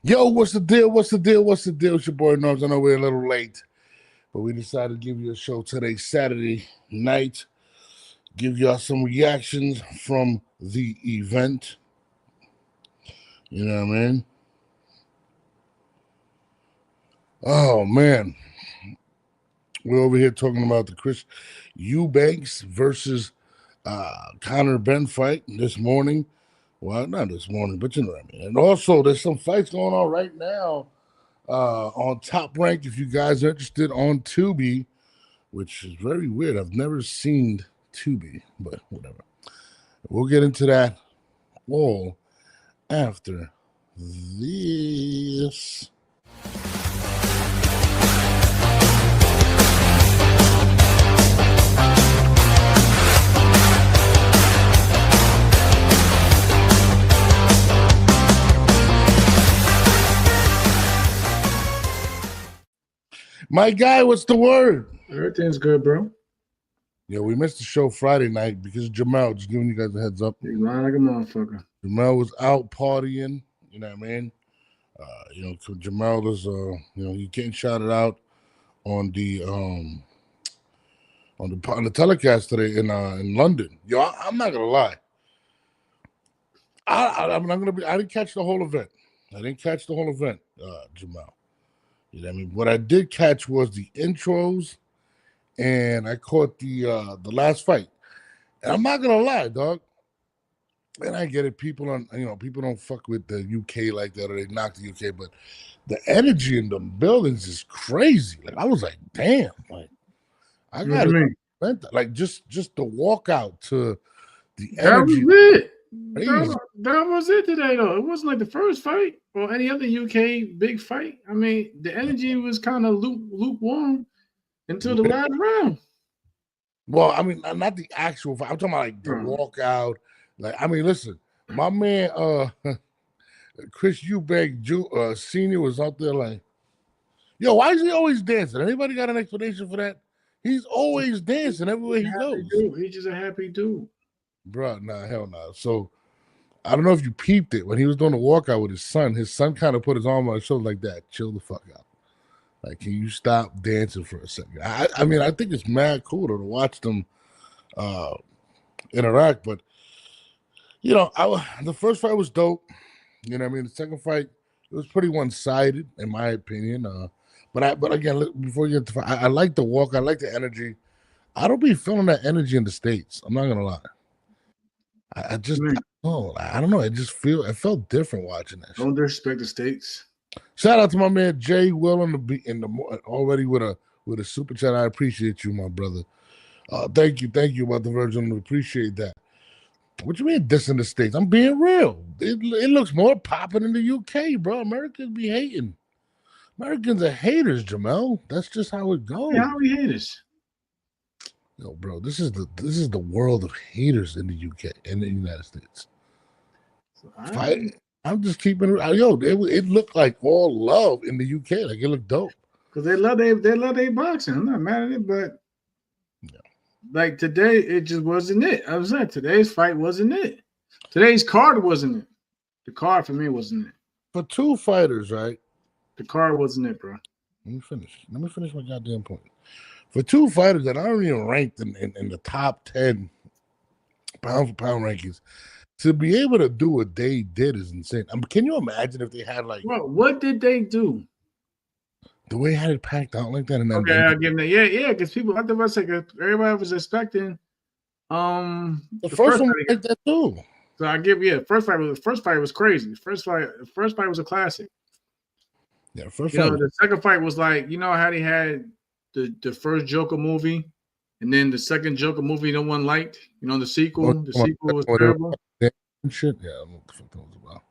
Yo, what's the deal? What's the deal? What's the deal? It's your boy Norms. I know we're a little late, but we decided to give you a show today, Saturday night. Give y'all some reactions from the event. You know what I mean? Oh man, we're over here talking about the Chris Eubanks versus Conor Benn fight this morning. Well, not this morning, but you know what I mean. And also, there's some fights going on right now on Top Rank. If you guys are interested on Tubi, which is very weird. I've never seen Tubi, but whatever. We'll get into that all after this. My guy, what's the word? Everything's good, bro. Yeah, we missed the show Friday night because Jamal, just giving you guys a heads up. He's lying like a motherfucker. Jamal was out partying, you know what I mean? So Jamal is he's getting shouted out on the telecast today in London. Yo, I'm not gonna lie. I didn't catch the whole event. Jamal. You know what I mean? What I did catch was the intros, and I caught the last fight. And I'm not gonna lie, dog. And I get it. People don't fuck with the UK like that, or they knock the UK, but the energy in the buildings is crazy. Like I was like, damn, like I got it. Like just the walkout to the energy. That was it. That was it today, though. It wasn't like the first fight or any other UK big fight. I mean, the energy was kind of lukewarm until the last round. Well, I mean, not the actual fight. I'm talking about like the walkout. Like, I mean, listen, my man, Chris Eubanks Senior was out there like, yo, why is he always dancing? Anybody got an explanation for that? He's always dancing everywhere he goes. He's just a happy dude. Bro, nah, hell no. Nah. So I don't know if you peeped it when he was doing the walkout with his son. His son kind of put his arm on his shoulder like that. Chill the fuck out. Like, can you stop dancing for a second? I mean, I think it's mad cool to watch them interact. But you know, the first fight was dope. You know what I mean? The second fight, it was pretty one-sided, in my opinion. But again, before you get to fight, I like the walk. I like the energy. I don't be feeling that energy in the States. I'm not gonna lie. I don't know. It felt different watching that. Don't disrespect the States. Shout out to my man Jay Will already with a super chat. I appreciate you, my brother. Thank you about the Virgin. Appreciate that. What you mean dissing the States? I'm being real. It looks more popping in the UK, bro. Americans be hating. Americans are haters, Jamel. That's just how it goes. Yeah, how we haters? Yo, bro, this is the world of haters in the UK and the United States. I'm just keeping it. Yo, it looked like all love in the UK. Like it looked dope. Because they love their boxing. I'm not mad at it, but like today, it just wasn't it. I was saying today's fight wasn't it. Today's card wasn't it. The card for me wasn't it. For two fighters, right? The card wasn't it, bro. Let me finish my goddamn point. For two fighters that aren't even ranked in the top 10 pound for pound rankings, to be able to do what they did is insane. I mean, can you imagine if they had like... Bro, what did they do? The way they had it packed out like that. And then I'll give them that. Yeah, because people, I was like, everybody was expecting the first one was like that too. So I give first fight was crazy. First fight was a classic. Yeah, the second fight was like, you know how they had the first Joker movie, and then the second Joker movie no one liked. You know the sequel. The sequel was terrible. Shit, yeah, I don't know what the fuck that was about.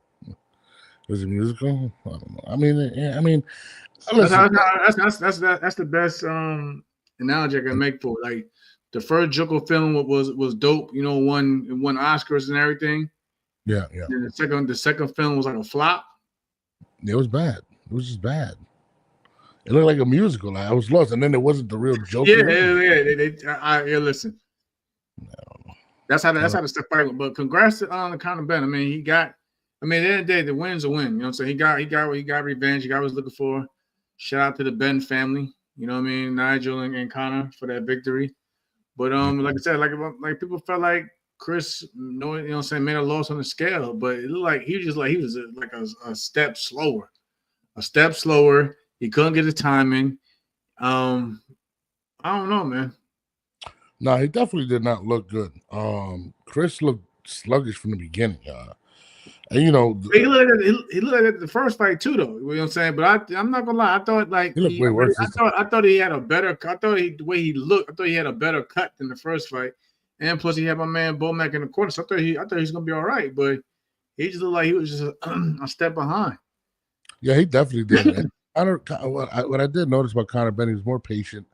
Was it musical? I don't know. I mean, that's the best analogy I can make for it. Like the first Joker film was dope. You know, won Oscars and everything. Yeah. And the second film was like a flop. It was bad. It was just bad. It looked like a musical. I was lost, and then it wasn't the real Joker. Yeah. Listen, I don't know. That's how the step right. But congrats on Conor Benn. I mean, he got I mean, at the end of the day, the win's a win. You know what I'm saying? He got revenge. He got what he was looking for. Shout out to the Ben family. You know what I mean? Nigel and Connor for that victory. But like I said, like people felt like Chris, you know what I'm saying, made a loss on the scale, but it looked like he was like a step slower, a step slower. He couldn't get the timing. I don't know, man. No, he definitely did not look good. Chris looked sluggish from the beginning. And you know, He looked like that the first fight too, though. You know what I'm saying? But I'm not gonna lie. I thought like he looked way worse this time. I thought he had a better. I thought the way he looked. I thought he had a better cut than the first fight. And plus, he had my man Bomac in the corner. So I thought he was gonna be all right. But he just looked like he was just a step behind. Yeah, he definitely did. What I did notice about Conor Benn, he was more patient.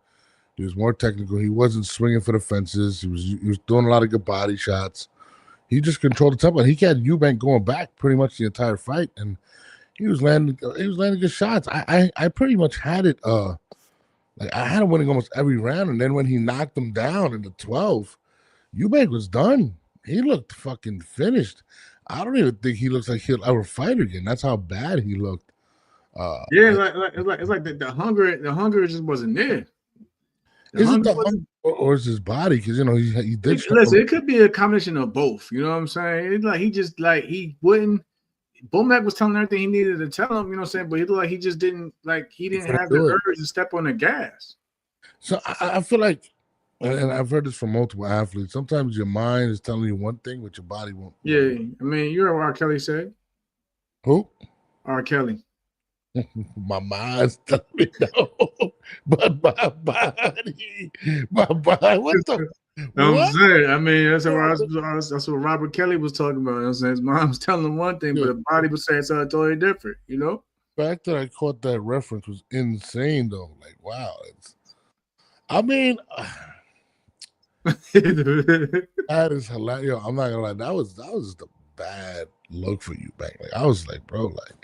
He was more technical. He wasn't swinging for the fences. He was doing a lot of good body shots. He just controlled the tempo. And he had Eubank going back pretty much the entire fight, and he was landing good shots. I pretty much had it. Like I had him winning almost every round, and then when he knocked him down in the 12, Eubank was done. He looked fucking finished. I don't even think he looks like he'll ever fight again. That's how bad he looked. Yeah, it's like the hunger just wasn't there. Is it the hunger or is his body? Because you know he did. Listen, it could be a combination of both. You know what I'm saying? It's like he just like he wouldn't. Bomac was telling everything he needed to tell him. You know what I'm saying? But he looked like he just didn't like he didn't have the urge to step on the gas. So I feel like, and I've heard this from multiple athletes. Sometimes your mind is telling you one thing, but your body won't. Yeah, I mean, you know what R. Kelly said. Who? R. Kelly. My mind's telling me no, but my body, what the? I'm saying, I mean, that's what Robert Kelly was talking about. You know what I'm saying his mom was telling him one thing, but the body was saying something totally different. You know. The fact that I caught that reference was insane, though. Like, wow, I mean, that is hilarious. Yo, I'm not gonna lie, that was the bad look for you, back. Like, I was like, bro, like.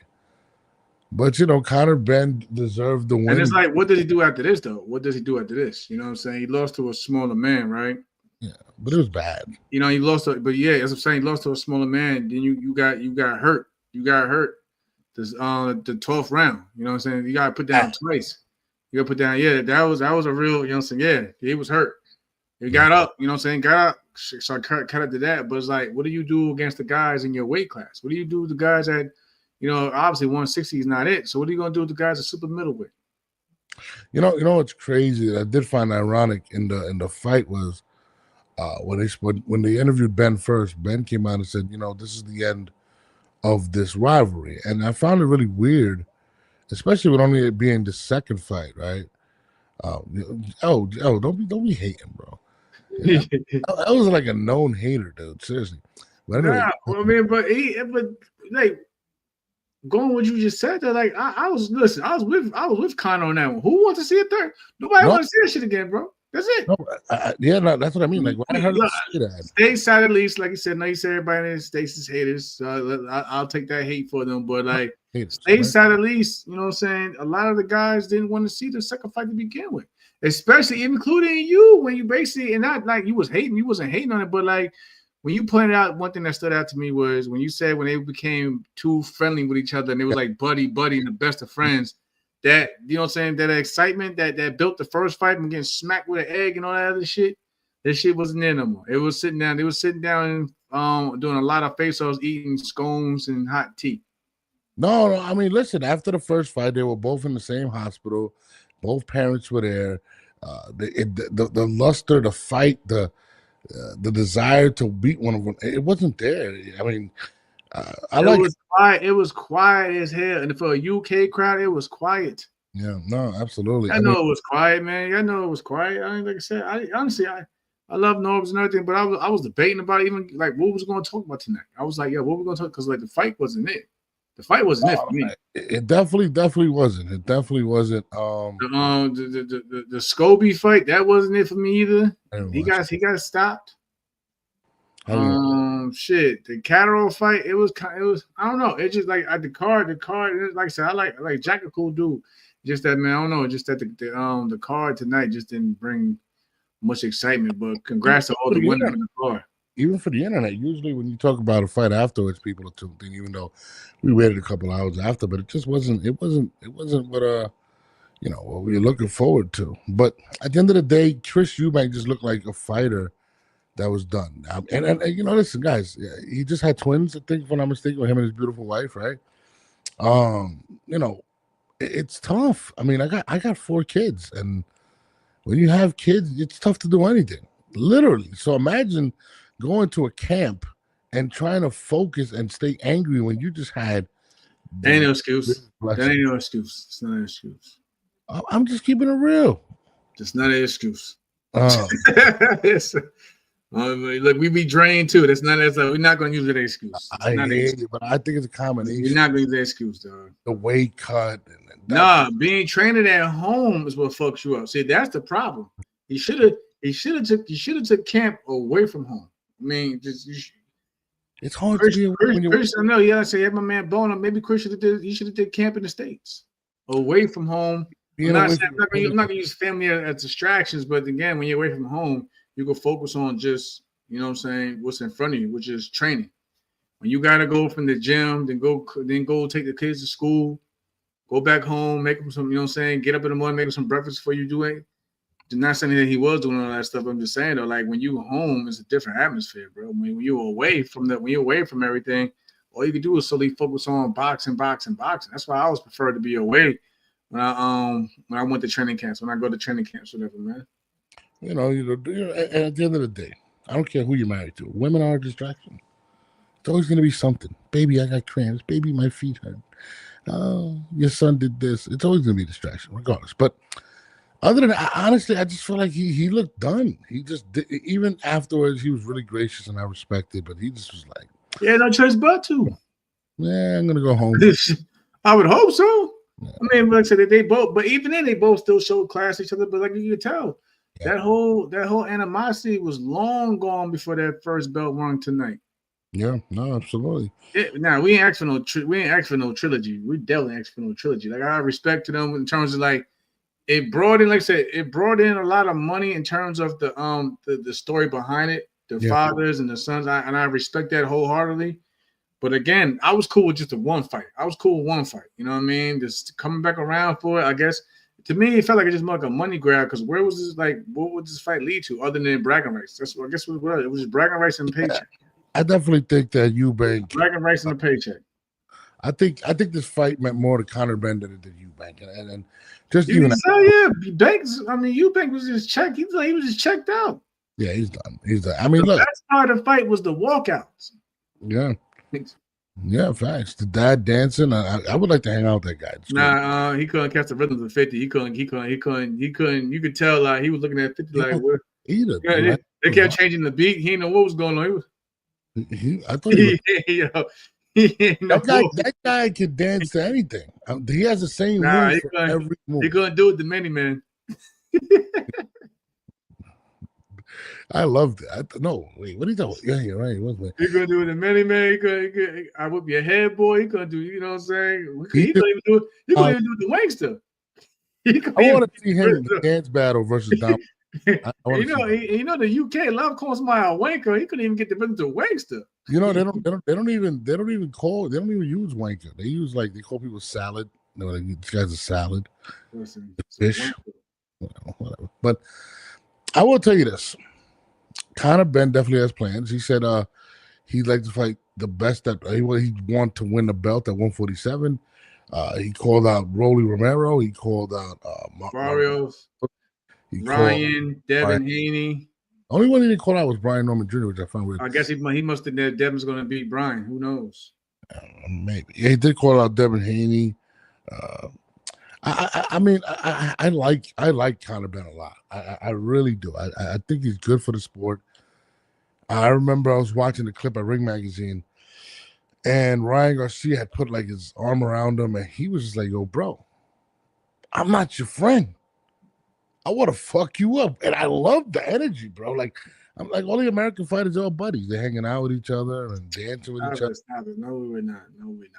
But you know, Conor Benn deserved the win. And it's like, what does he do after this, though? What does he do after this? You know what I'm saying? He lost to a smaller man, right? Yeah, but it was bad. You know, he lost but yeah, as I'm saying, he lost to a smaller man. Then you got hurt. You got hurt. This the 12th round. You know what I'm saying? You gotta put down twice. You gotta put down, yeah, that was a real, you know what I'm saying? Yeah, he was hurt. He got up, you know what I'm saying? Got up, so cut it to that. But it's like, what do you do against the guys in your weight class? What do you do with the guys that, you know, obviously 160 is not it. So what are you gonna do with the guys at super middleweight? You know what's crazy that I did find ironic in the fight was when they interviewed Ben first, Ben came out and said, you know, this is the end of this rivalry. And I found it really weird, especially with only it being the second fight, right? Don't be hating, bro. Yeah, I was like a known hater, dude. Seriously. But anyway, I mean, but like going what you just said, that like I was with Conor on that one. Who wants to see a third? Nobody wants to see that shit again, bro. That's it. No, that's what I mean. Like when I heard him say that, stateside at least, like you said, no, you said everybody in the states is haters. So I'll take that hate for them. But like stateside at least, you know what I'm saying? A lot of the guys didn't want to see the second fight to begin with, especially including you when you basically, and not like you wasn't hating on it, but like when you pointed out, one thing that stood out to me was when you said when they became too friendly with each other and they was like buddy and the best of friends. That, you know what I'm saying, that excitement that built the first fight and getting smacked with an egg and all that other shit, that shit wasn't there no more. It was sitting down. They were sitting down and doing a lot of face-offs, eating scones and hot tea. No, I mean, listen, after the first fight, they were both in the same hospital. Both parents were there. The luster, the fight, the desire to beat one of them, it wasn't there. I mean, it was quiet as hell, and for a UK crowd, it was quiet. Yeah, no, absolutely. I know it was quiet, man. I know it was quiet. I mean, like I said, honestly, I love Norbs and everything, but I was debating about even like what was going to talk about tonight. I was like, yeah, what we're going to talk, because like the fight wasn't it. The fight wasn't it for me. It definitely wasn't. It definitely wasn't. The Scobie fight, that wasn't it for me either. He got stopped. Shit, the Catterall fight, it was I don't know. It's just like the card, like I said, I like Jack a cool dude. Just that, man, I don't know, just that the card tonight just didn't bring much excitement. But congrats to all the winners in the card. even for the internet, usually when you talk about a fight afterwards, people are tuned in, even though we waited a couple hours after, but it just wasn't. It wasn't what what we were looking forward to. But at the end of the day, Chris Eubank just looked like a fighter that was done. And listen, guys, he just had twins, I think, if I'm not mistaken, with him and his beautiful wife, right? Um, you know, it's tough. I mean, I got 4 kids, and when you have kids, it's tough to do anything, literally. So imagine going to a camp and trying to focus and stay angry when you just had That ain't the no excuse. That ain't no excuse. It's not an excuse. I'm just keeping it real. It's not an excuse. Uh, Look, we be drained too. We're not gonna use it as an excuse. I hear you, but I think it's a combination. We're not gonna use that excuse, dog. The weight cut. Being trained at home is what fucks you up. See, that's the problem. He should have took camp away from home. I mean, it's hard to be away when you're. I know. Yeah, I say, my man Bona. Maybe Chris should have did camp in the States, away from home. I'm not gonna use family as distractions, but again, when you're away from home, you can focus on just what's in front of you, which is training. When you gotta go from the gym, then go take the kids to school, go back home, make them some, get up in the morning, make them some breakfast before you do it. I'm not saying that he was doing all that stuff. I'm just saying though, like when you home, it's a different atmosphere, bro. When you're away from everything, all you can do is solely focus on boxing. That's why I always prefer to be away when I went to training camps, when I go to training camps, whatever, man. And at the end of the day, I don't care who you're married to. Women are a distraction. It's always going to be something. Baby, I got cramps. Baby, my feet hurt. Oh, your son did this. It's always going to be a distraction, regardless. But other than that, honestly, I just feel like he looked done. He just did, even afterwards, he was really gracious and I respected, but he just was like, yeah, no choice but to. Yeah, I'm going to go home. I would hope so. Yeah. I mean, like I said, they both, but even then, they both still showed class to each other. But like you could tell, that whole animosity was long gone before that first belt rung tonight. Yeah, no, absolutely. Now we ain't asked for no trilogy. We definitely asked for no trilogy. Like I respect to them in terms of like it brought in, like I said, it brought in a lot of money in terms of the story behind it, the fathers and the sons. I respect that wholeheartedly. But again, I was cool with just one fight. You know what I mean? Just coming back around for it. I guess to me, it felt like it just more like a money grab. Because where was this what would this fight lead to other than bragging rights? That's what I guess what it was. Just bragging rights and paycheck. I definitely think that Eubank bragging rights and a paycheck. I think this fight meant more to Conor Benn than it did Eubank, and just Banks. I mean, Eubank was just checked. He was just checked out. Yeah, he's done. I mean, look, the best part of the fight was the walkouts. Yeah. Yeah, facts. The dad dancing. I would like to hang out with that guy. He couldn't catch the rhythms of 50. He couldn't. You could tell like he was looking at 50 like what? Either. Yeah, they kept changing the beat. He didn't know what was going on. I thought that guy could dance to anything. He has the same move for every move. He couldn't do it to many men. I loved it. No, wait, what are you talking about? Yeah, you're right. He couldn't do it to many men. He could I whip your head, boy. He couldn't do, you know what I'm saying? He couldn't even do it. He couldn't even do the Wankster. I want to see him in the dance battle versus Dom. The UK love calls my a wanker. He couldn't even get the rhythm to Wankster. They don't even use wanker. They use they call people salad. This guy's a salad. Fish. Whatever. But I will tell you this. Conor Benn definitely has plans. He said he'd like to fight the best that he want to win the belt at 147. He called out Rolly Romero. He called out Barrios, Ryan, Devin Haney. Only one he didn't call out was Brian Norman Jr., which I found weird. I guess he must have known Devin's going to beat Brian. Who knows? Maybe. Yeah, he did call out Devin Haney. I mean, I like Conor Benn a lot. I really do. I think he's good for the sport. I remember I was watching the clip at Ring Magazine, and Ryan Garcia had put his arm around him, and he was just like, "Yo, bro, I'm not your friend. I want to fuck you up," and I love the energy, bro. I'm like all the American fighters are all buddies. They're hanging out with each other and dancing with each other. No, we're not.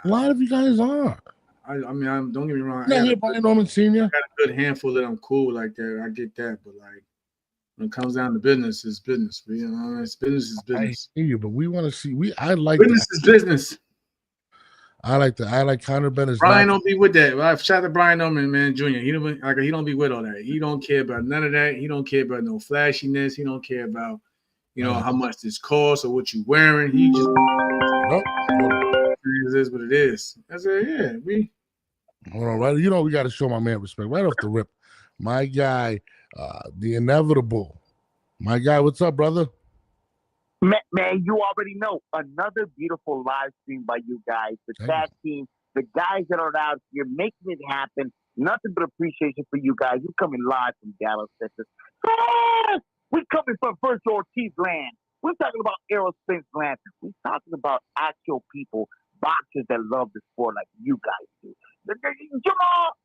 A lot of you guys are. I mean, don't get me wrong. Brian Norman Sr. I got a good handful that I'm cool like that. I get that, but When it comes down to business, it's business. You know, it's business is I business. hear you, but we want to see. I like Business that. is business. I like Conor Benn is Brian not. don't be with that. Well, shout out to Brian Norman, man, Jr. He don't be with all that. He don't care about none of that. He don't care about no flashiness. He don't care about how much this costs or what you wearing. He just Nope. it is what it is. I said, yeah, we. Hold on, right? We got to show my man respect right off the rip. My guy, the inevitable. My guy, what's up, brother? Man, you already know. Another beautiful live stream by you guys. The tag team, the guys that are out here making it happen. Nothing but appreciation for you guys. You're coming live from Dallas, Texas. We're coming from Virgil Ortiz land. We're talking about Errol Spence land. We're talking about actual people, boxers that love the sport like you guys do. Jamal,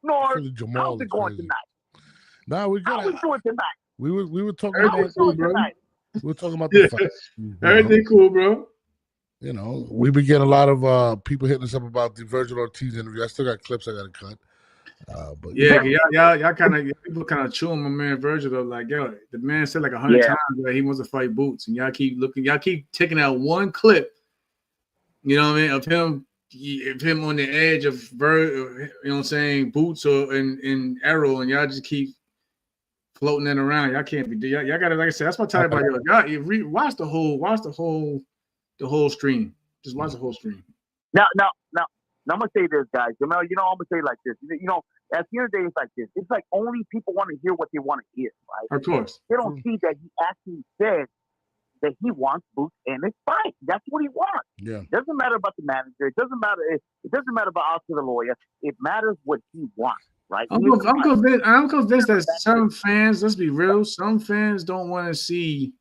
North, how's it going tonight? Nah, we're good. How we doing tonight? We were talking Everything about cool, bro. We were talking about the fight. Everything cool, bro. We've been getting a lot of people hitting us up about the Virgil Ortiz interview. I still got clips I got to cut. But yeah, y'all kind of people kind of chewing my man Virgil though. Like, yo, the man said like 100 times that he wants to fight Boots, and y'all keep taking out one clip. You know what I mean? Of him on the edge of Boots or in Arrow, and y'all just keep floating that around. Y'all can't be. Y'all got to, like I said, that's what I tell everybody. Y'all watch the whole stream. Just watch the whole stream. Now, I'm gonna say this, guys. Jamel, I'm gonna say it like this. At the end of the day, it's like this. It's like only people want to hear what they want to hear, right? Of course. They don't see that he actually said that he wants Boots in his fight. That's what he wants. Yeah. It doesn't matter about the manager. It doesn't matter. It doesn't matter about Oscar the lawyer. It matters what he wants, right? I'm convinced that some fans, let's be real, some fans don't want to see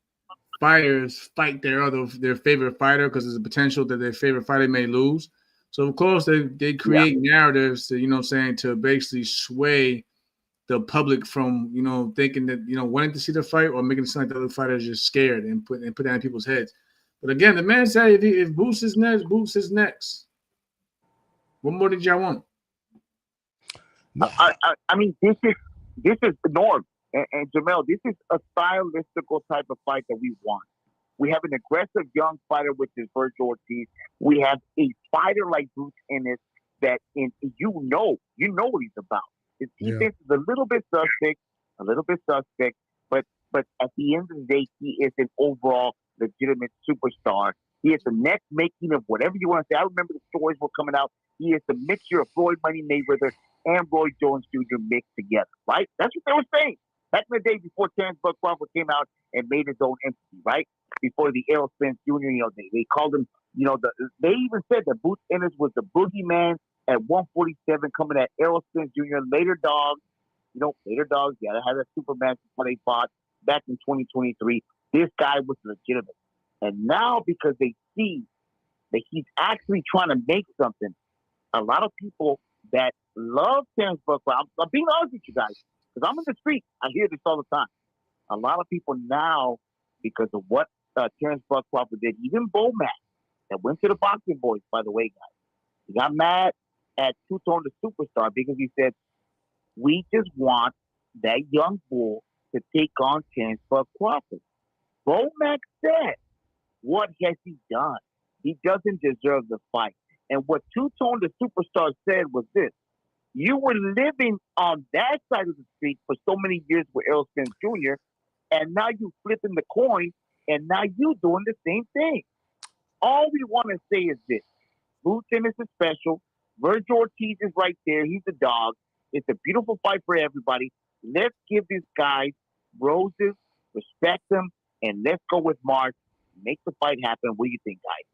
fighters fight their favorite fighter because there's a potential that their favorite fighter may lose. So of course they create narratives to to basically sway the public from thinking that wanting to see the fight or making it sound like the other fighter is just scared and put that in people's heads. But again, the man said if Boots is next, Boots is next. What more did y'all want? I mean, this is Norm and Jamel. This is a stylistical type of fight that we want. We have an aggressive young fighter, which is Virgil Ortiz. We have a fighter like Boots Ennis that, you know what he's about. His defense is a little bit suspect, but at the end of the day, he is an overall legitimate superstar. He is the next making of whatever you want to say. I remember the stories were coming out. He is the mixture of Floyd Money Mayweather and Roy Jones Jr. mixed together, right? That's what they were saying back in the day before Terrence Bud Crawford came out and made his own entity, right? Before the Errol Spence Jr., they called him, they even said that Boots Ennis was the boogeyman at 147 coming at Errol Spence Jr. Later dogs, gotta have that Superman before they fought back in 2023. This guy was legitimate. And now because they see that he's actually trying to make something, a lot of people that love Terrence Bud Crawford, I'm being honest with you guys, because I'm in the street, I hear this all the time. A lot of people now, because of what Terrence Bud Crawford did, even Bomac, that went to the boxing boys, by the way, guys, he got mad at Two-Tone the Superstar because he said, we just want that young bull to take on Terrence Bud Crawford. Bomac said, what has he done? He doesn't deserve the fight. And what Two-Tone the Superstar said was this: you were living on that side of the street for so many years with Errol Spence Jr., and now you flipping the coin, and now you doing the same thing. All we want to say is this: Boots Ennis is special. Virgil Ortiz is right there. He's a dog. It's a beautiful fight for everybody. Let's give these guys roses, respect them, and let's go with March. Make the fight happen. What do you think, guys?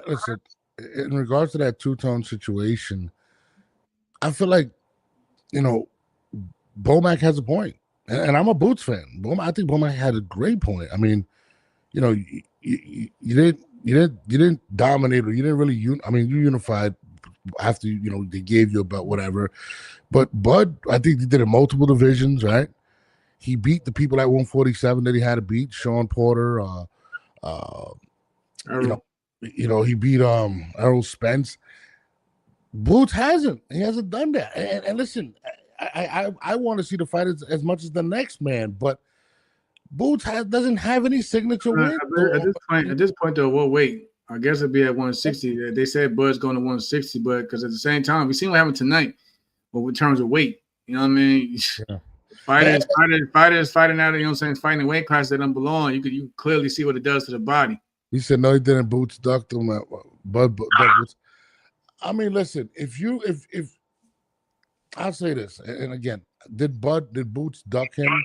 Listen, in regards to that two-tone situation, I feel like, Bomac has a point, and I'm a Boots fan. I think Bomac had a great point. I mean, you didn't dominate, or you didn't really. You unified after they gave you a belt, whatever. But Bud, I think he did it multiple divisions, right? He beat the people at 147 that he had to beat. Sean Porter, he beat Errol Spence. Boots hasn't. He hasn't done that. And listen, I want to see the fight as much as the next man, but Boots doesn't have any signature win. At this point, though, we'll wait. I guess it'll be at 160. They said Bud's going to 160, but because at the same time, we seen what happened tonight, but in terms of weight, you know what I mean? Yeah. Fighters fighting out, you know what I'm saying, fighting weight class that don't belong. You could clearly see what it does to the body. He said no, he didn't. Boots ducked him. Bud Boots. I mean, listen, if I'll say this, and again, did Boots duck him?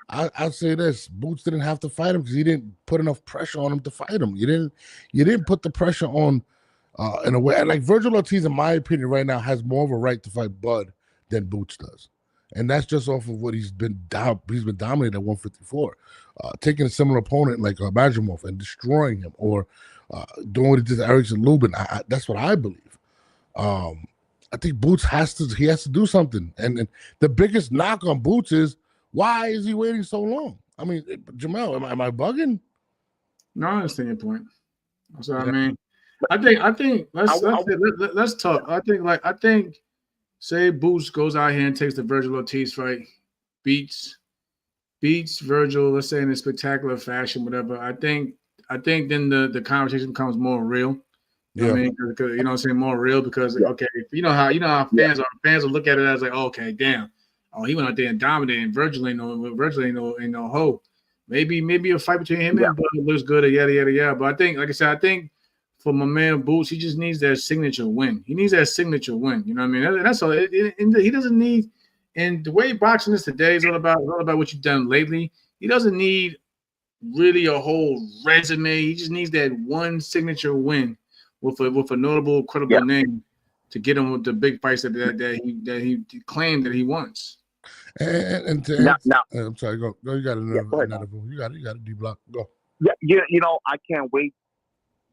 I'll say this: Boots didn't have to fight him because he didn't put enough pressure on him to fight him. You didn't put the pressure on in a way. Like Virgil Ortiz, in my opinion, right now has more of a right to fight Bud than Boots does, and that's just off of what he's been dominated at 154, taking a similar opponent like Majimov and destroying him, or doing what he did to Erickson Lubin. That's what I believe. I think Boots has to do something, and the biggest knock on Boots is, why is he waiting so long? I mean, Jamel, am I bugging? No, I understand your point. That's what I mean. I think let's talk. I think say Boots goes out here and takes the Virgil Ortiz fight, beats Virgil, let's say in a spectacular fashion, whatever. I think then the conversation becomes more real. You know what I mean? Because you know what I'm saying, more real because okay, you know how fans are. Fans will look at it as like, okay, damn. Oh, he went out there and dominated. And Virgil ain't no hoe. Maybe a fight between him and Bud looks good, yada yada yada. But I think, like I said, for my man Boots, he just needs that signature win. He needs that signature win. You know what I mean? That's all. He doesn't need. And the way boxing is today is all about what you've done lately. He doesn't need really a whole resume. He just needs that one signature win with a notable, credible name to get him with the big fights that he claimed that he wants. And I'm sorry. Go. You got another. You got a D block. Go. Yeah. You know, I can't wait.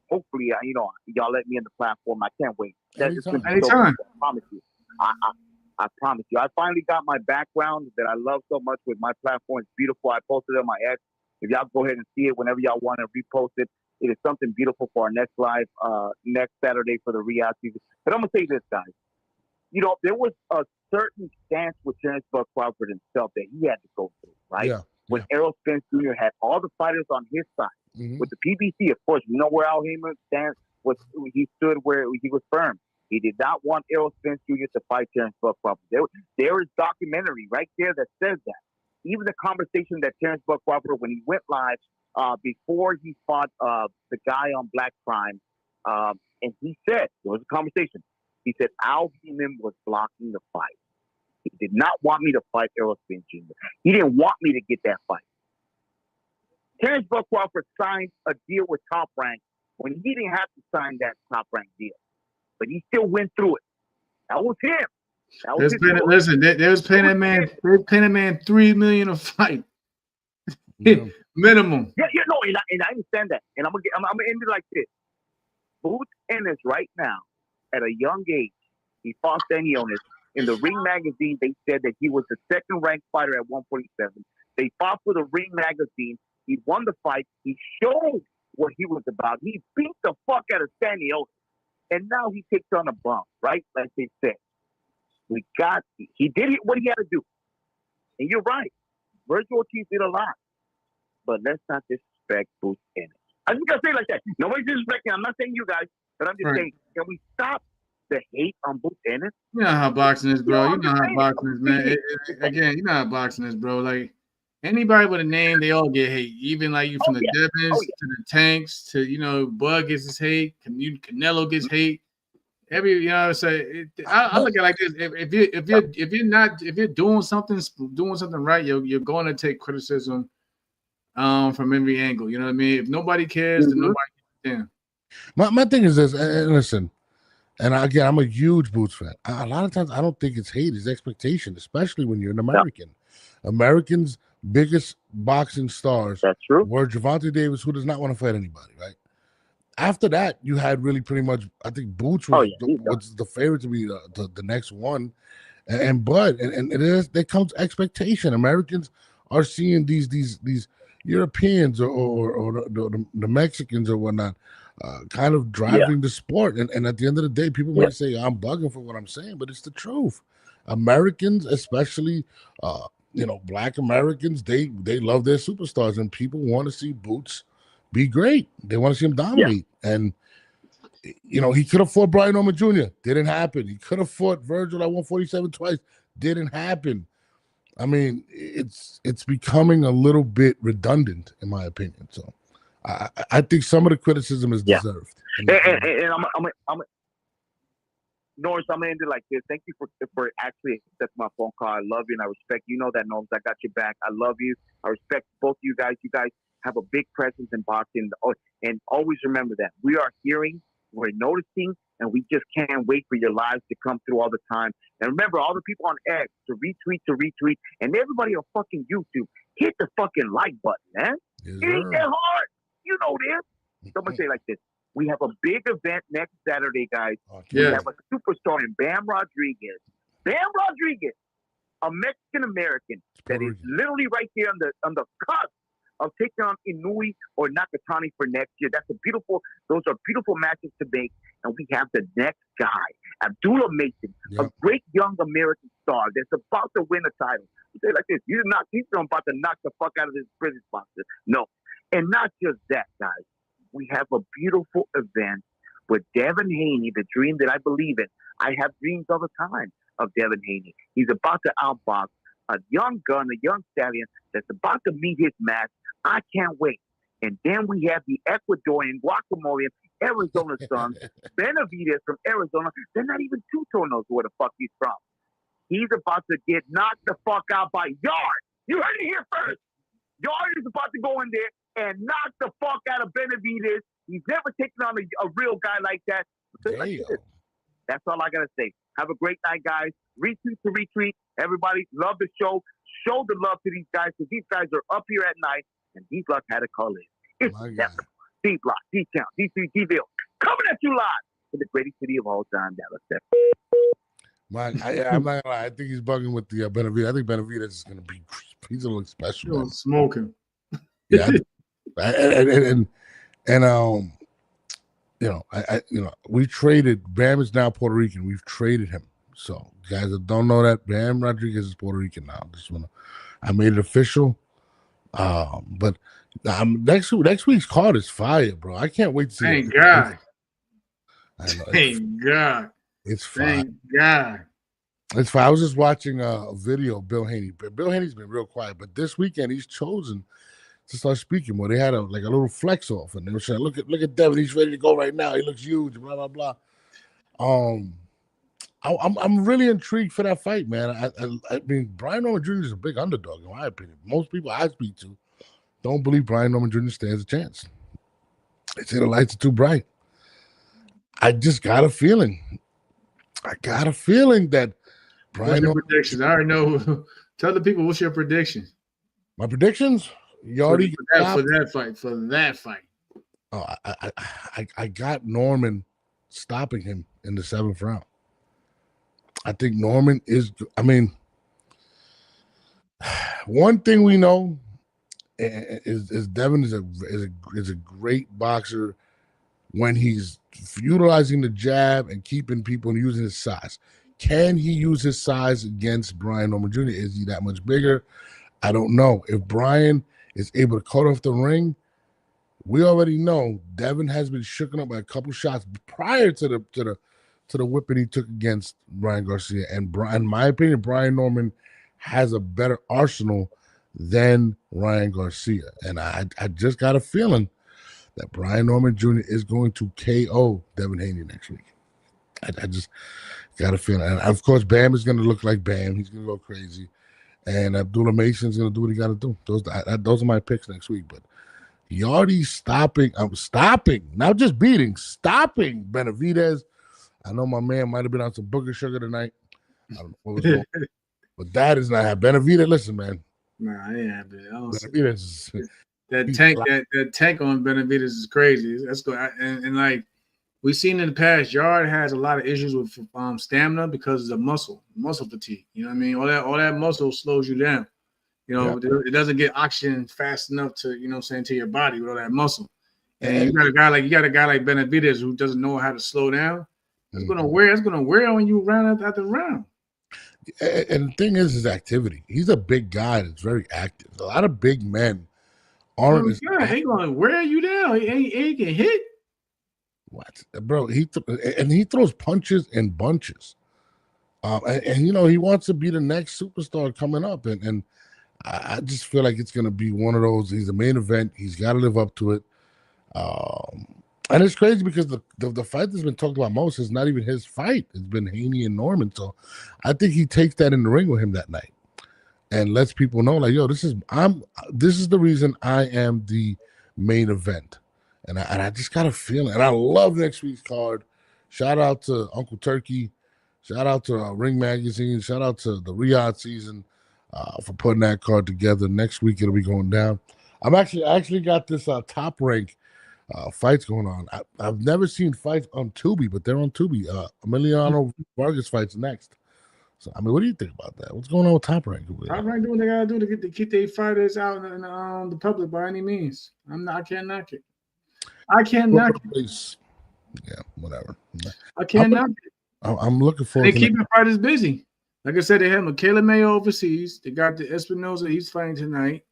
Hopefully, y'all let me in the platform. I can't wait. Anytime. I promise you. I promise you. I finally got my background that I love so much with my platform. It's beautiful. I posted it on my X. If y'all go ahead and see it whenever y'all want to repost it, it is something beautiful for our next live next Saturday for the Riyadh season. But I'm gonna say this, guys. You know, there was a certain stance with Terrence Bud Crawford himself that he had to go through, right? Yeah. When Errol Spence Jr. had all the fighters on his side. Mm-hmm. With the PBC, of course, we know where Al Heyman's stance was. He stood where he was firm. He did not want Errol Spence Jr. to fight Terrence Bud Crawford. There is documentary right there that says that. Even the conversation that Terrence Bud Crawford, when he went live before he fought the guy on Black Crime, and he said, there was a conversation. He said, Al Heyman was blocking the fight. He did not want me to fight Errol Spence Jr. He didn't want me to get that fight. Terrence Bud Crawford signed a deal with Top Rank when he didn't have to sign that Top Rank deal. But he still went through it. That was him. They was paying that man $3 million a fight. Yeah. Minimum. Yeah, and I understand that. And I'm gonna end it like this. Boots Ennis right now, at a young age, he fought Stanionis. In the Ring magazine, they said that he was the second-ranked fighter at 147. They fought for the Ring magazine. He won the fight. He showed what he was about. He beat the fuck out of Stanionis. And now he takes on a bump, right? Like they said. He did what he had to do. And you're right. Virgil Ortiz did a lot. But let's not disrespect Boots Ennis. I'm just going to say it like that. Nobody's disrespecting. I'm not saying you guys, but I'm just saying, can we stop the hate on Boots Ennis? You know how boxing is, bro. You know how boxing is, man. Again, you know how boxing is, bro. Like, anybody with a name, they all get hate. Even like you from the Devins to the Tanks to, Bud gets his hate. Canelo gets hate. I look at it like this: if you're doing something right, you're going to take criticism from every angle. You know what I mean? If nobody cares, then nobody cares. My thing is this, and listen, and again, I'm a huge Boots fan. A lot of times, I don't think it's hate; it's expectation, especially when you're an American. Yeah. Americans' biggest boxing stars were Gervonta Davis, who does not want to fight anybody, right? After that, you had really pretty much, I think Boots was the favorite to be the next one, and Bud, and there comes expectation. Americans are seeing these Europeans or the Mexicans or whatnot, kind of driving the sport, and at the end of the day, people might say I'm bugging for what I'm saying, but it's the truth. Americans, especially Black Americans, they love their superstars, and people want to see Boots be great. They want to see him dominate. And he could have fought Brian Norman Jr. Didn't happen. He could have fought Virgil at 147 twice. Didn't happen. I mean, it's becoming a little bit redundant, in my opinion. So I think some of the criticism is deserved. And I'm Norris, I'm gonna end it like this. Thank you for actually accepting my phone call. I love you and I respect you. You know that, Norris. I got your back. I love you. I respect both of you guys. You guys have a big presence in boxing. And always remember that. We are hearing, we're noticing, and we just can't wait for your lives to come through all the time. And remember, all the people on X to retweet, and everybody on fucking YouTube, hit the fucking like button, man. Yes, it ain't that hard. You know this. So I'm gonna say it like this. We have a big event next Saturday, guys. We have a superstar in Bam Rodriguez. Bam Rodriguez, a Mexican-American that is literally right there on the cusp of taking on Inouye or Nakatani for next year. Those are beautiful matches to make. And we have the next guy, Abdullah Mason, a great young American star that's about to win a title. You say it like this, he's about to knock the fuck out of this British boxer. No. And not just that, guys. We have a beautiful event with Devin Haney, the dream that I believe in. I have dreams all the time of Devin Haney. He's about to outbox a young gun, a young stallion that's about to meet his match. I can't wait. And then we have the Ecuadorian Guacamolean Arizona son, Benavidez from Arizona. They're not even two-tone knows where the fuck he's from. He's about to get knocked the fuck out by Yard. You heard it here first. Yard is about to go in there and knock the fuck out of Benavidez. He's never taken on a real guy like that. That's all I got to say. Have a great night, guys. Retweet to retweet. Everybody, love the show. Show the love to these guys because these guys are up here at night and these luck had to call in. It's December. D-Block, D-Town, D3, D-Ville. Coming at you live in the greatest city of all time, Dallas. I'm not gonna lie. I think he's bugging with the Benavidez. I think Benavidez is gonna be. He's gonna look special. Smoking. Yeah, and we traded. Bam is now Puerto Rican. We've traded him. So guys that don't know that, Bam Rodriguez is Puerto Rican now. I made it official. But next week's card is fire, bro. I can't wait to see. Thank God. Thank God. It's fire. Thank God. It's fine. I was just watching a video of Bill Haney. Bill Haney's been real quiet, but this weekend he's chosen to start speaking more. They had a little flex off, and they were saying, "Look at Devin. He's ready to go right now. He looks huge." Blah blah blah. I'm really intrigued for that fight, man. I mean, Brian Norman Jr. is a big underdog in my opinion. Most people I speak to don't believe Brian Norman Jr. stands a chance. They say the lights are too bright. I just got a feeling. That Brian. What's your predictions? I already know. Tell the people what's your predictions. My predictions? You already for that fight. Oh, I got Norman stopping him in the 7th round. I think Norman is. I mean, one thing we know is Devin is a great boxer when he's utilizing the jab and keeping people and using his size. Can he use his size against Brian Norman Jr.? Is he that much bigger? I don't know. If Brian is able to cut off the ring, we already know Devin has been shooken up by a couple shots prior to the whipping he took against Ryan Garcia. And in my opinion, Brian Norman has a better arsenal than Ryan Garcia. And I just got a feeling that Brian Norman Jr. is going to KO Devin Haney next week. I just got a feeling. And of course, Bam is going to look like Bam. He's going to go crazy. And Abdullah Mason is going to do what he got to do. Those are my picks next week. But Yardy's stopping, not just beating, stopping Benavidez. I know my man might have been on some booger sugar tonight. I don't know what was going on. But that is not happening. Benavidez, listen, man. Nah, I ain't happy. Benavidez that tank on Benavidez is crazy. That's good. And like we've seen in the past, Yard has a lot of issues with stamina because of muscle fatigue. You know what I mean? All that muscle slows you down. You know, It doesn't get oxygen fast enough to, you know what I'm saying, to your body with all that muscle. And you got a guy like Benavidez who doesn't know how to slow down. It's gonna wear on you round after round. And the thing is his activity. He's a big guy that's very active. A lot of big men aren't as active. He going to wear you down. He can hit. What, bro? He throws punches in bunches. And you know, he wants to be the next superstar coming up, and I just feel like it's gonna be one of those. He's the main event. He's got to live up to it. And it's crazy because the fight that's been talked about most is not even his fight. It's been Haney and Norman. So I think he takes that in the ring with him that night and lets people know, like, yo, this is the reason I am the main event. And I just got a feeling. And I love next week's card. Shout out to Uncle Turkey. Shout out to Ring Magazine. Shout out to the Riyadh season for putting that card together. Next week it'll be going down. I actually got this top rank fights going on. I've never seen fights on Tubi, but they're on Tubi. Emiliano Vargas fights next. So I mean, what do you think about that? What's going on with Top Rank? Top Rank doing what they gotta do to keep their fighters out in the public by any means. I can't knock it. I can't knock it. Yeah, whatever. I can't knock it. I'm looking forward. They keep the fighters busy. Like I said, they had Michaela Mayo overseas. They got the Espinosa. He's fighting tonight.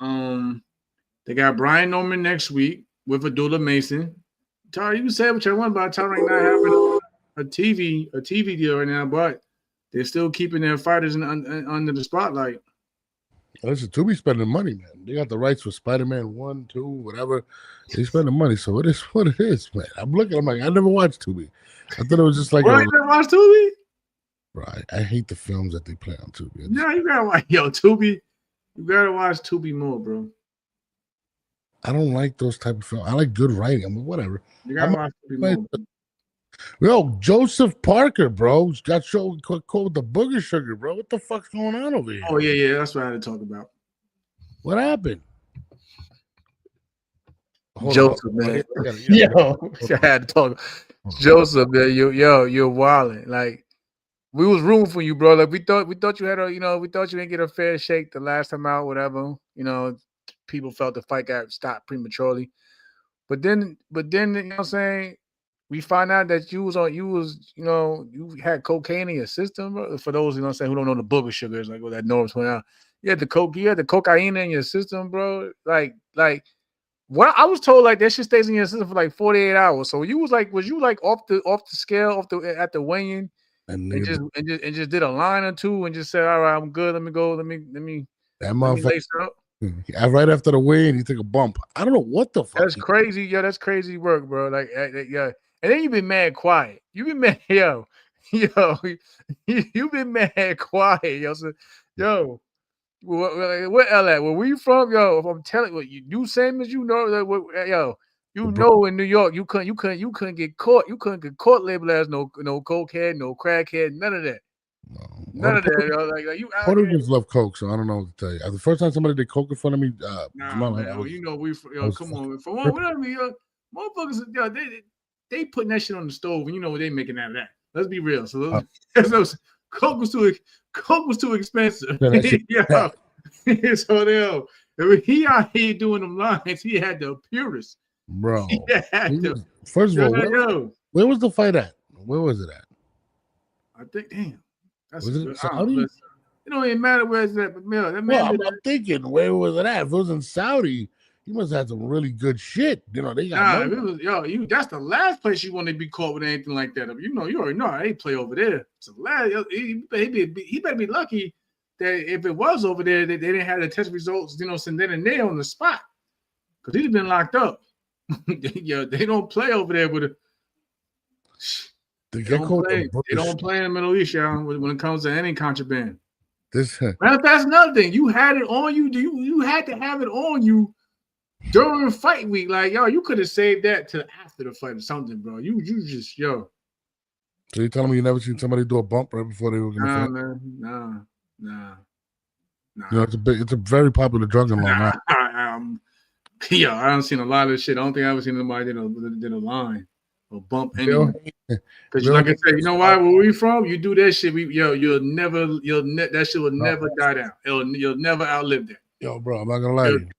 They got Brian Norman next week with Abdullah Mason. Tar, you can say what you want about Top Rank not having a TV deal right now, but they're still keeping their fighters under the spotlight. Listen, Tubi spending money, man. They got the rights for Spider-Man 1, 2, whatever. They spending money, so it is what it is, man. I'm like, I never watched Tubi. I thought it was just like. You never watched Tubi? Right. I hate the films that they play on Tubi. Yeah, you gotta watch Tubi. You gotta watch Tubi more, bro. I don't like those type of films. I like good writing. I mean, whatever. You gotta watch Tubi more. Yo, Joseph Parker, bro, got caught with the booger sugar, bro. What the fuck's going on over here? Oh, yeah, that's what I had to talk about. What happened? Joseph, man. Yo, I had to talk. Joseph, man, you're wilding. Like, we was rooting for you, bro. Like, we thought you had we thought you didn't get a fair shake the last time out, whatever. You know, people felt the fight got stopped prematurely. But then, you know what I'm saying? We find out that you had cocaine in your system, bro. For those, you know what I'm saying, who don't know the booger sugars, like what that Norris went out. You had the cocaine in your system, bro. Like what I was told, like that shit stays in your system for like 48 hours. So was you off the scale at the weigh-in and just did a line or two and just said, all right, I'm good. Let me go. Let me lace up. Right after the weigh-in, he took a bump. I don't know what the fuck. That's crazy. Yo, that's crazy work, bro. Like, yeah. And then you've been mad quiet. You've been mad, you've been mad quiet, yo. So, yo, where L at? Where we from, yo? If I'm telling you same as you know, like, yo, in New York, you couldn't get caught. You couldn't get caught labeled as no cokehead, no crackhead, none of that. None of that, yo. Like you. Puerto Ricans love coke, so I don't know what to tell you. The first time somebody did coke in front of me, come on, for one, whatever, yo, motherfuckers, yo, they putting that shit on the stove, and you know what they making out of that. Let's be real. So coke was too expensive. Yeah. So if he out here doing them lines, he had the purest. Bro. First of all, where was the fight at? Where was it at? I think, damn. Was it Saudi? It don't even matter where it's at, but I'm thinking, where was it at? If it was in Saudi, he must have had some really good shit. You know, they got that's the last place you want to be caught with anything like that. You already know I ain't play over there. So he better be lucky that if it was over there, they didn't have the test results, then and there on the spot. Because he'd have been locked up. They don't play over there with it. They don't play in the Middle East, y'all, when it comes to any contraband. That's another thing. You had it on you. You had to have it on you during fight week. Like, yo, you could have saved that till after the fight or something, bro. You just, yo. So you telling me you never seen somebody do a bump right before they were going to fight? Nah. You know, it's a very popular drug in Long Island. I haven't seen a lot of shit. I don't think I've ever seen anybody did a line or bump anyway. Because like I said, you know why? Where we from? You do that shit, that shit will never die down. You'll never outlive that. Yo, bro, I'm not gonna lie to you.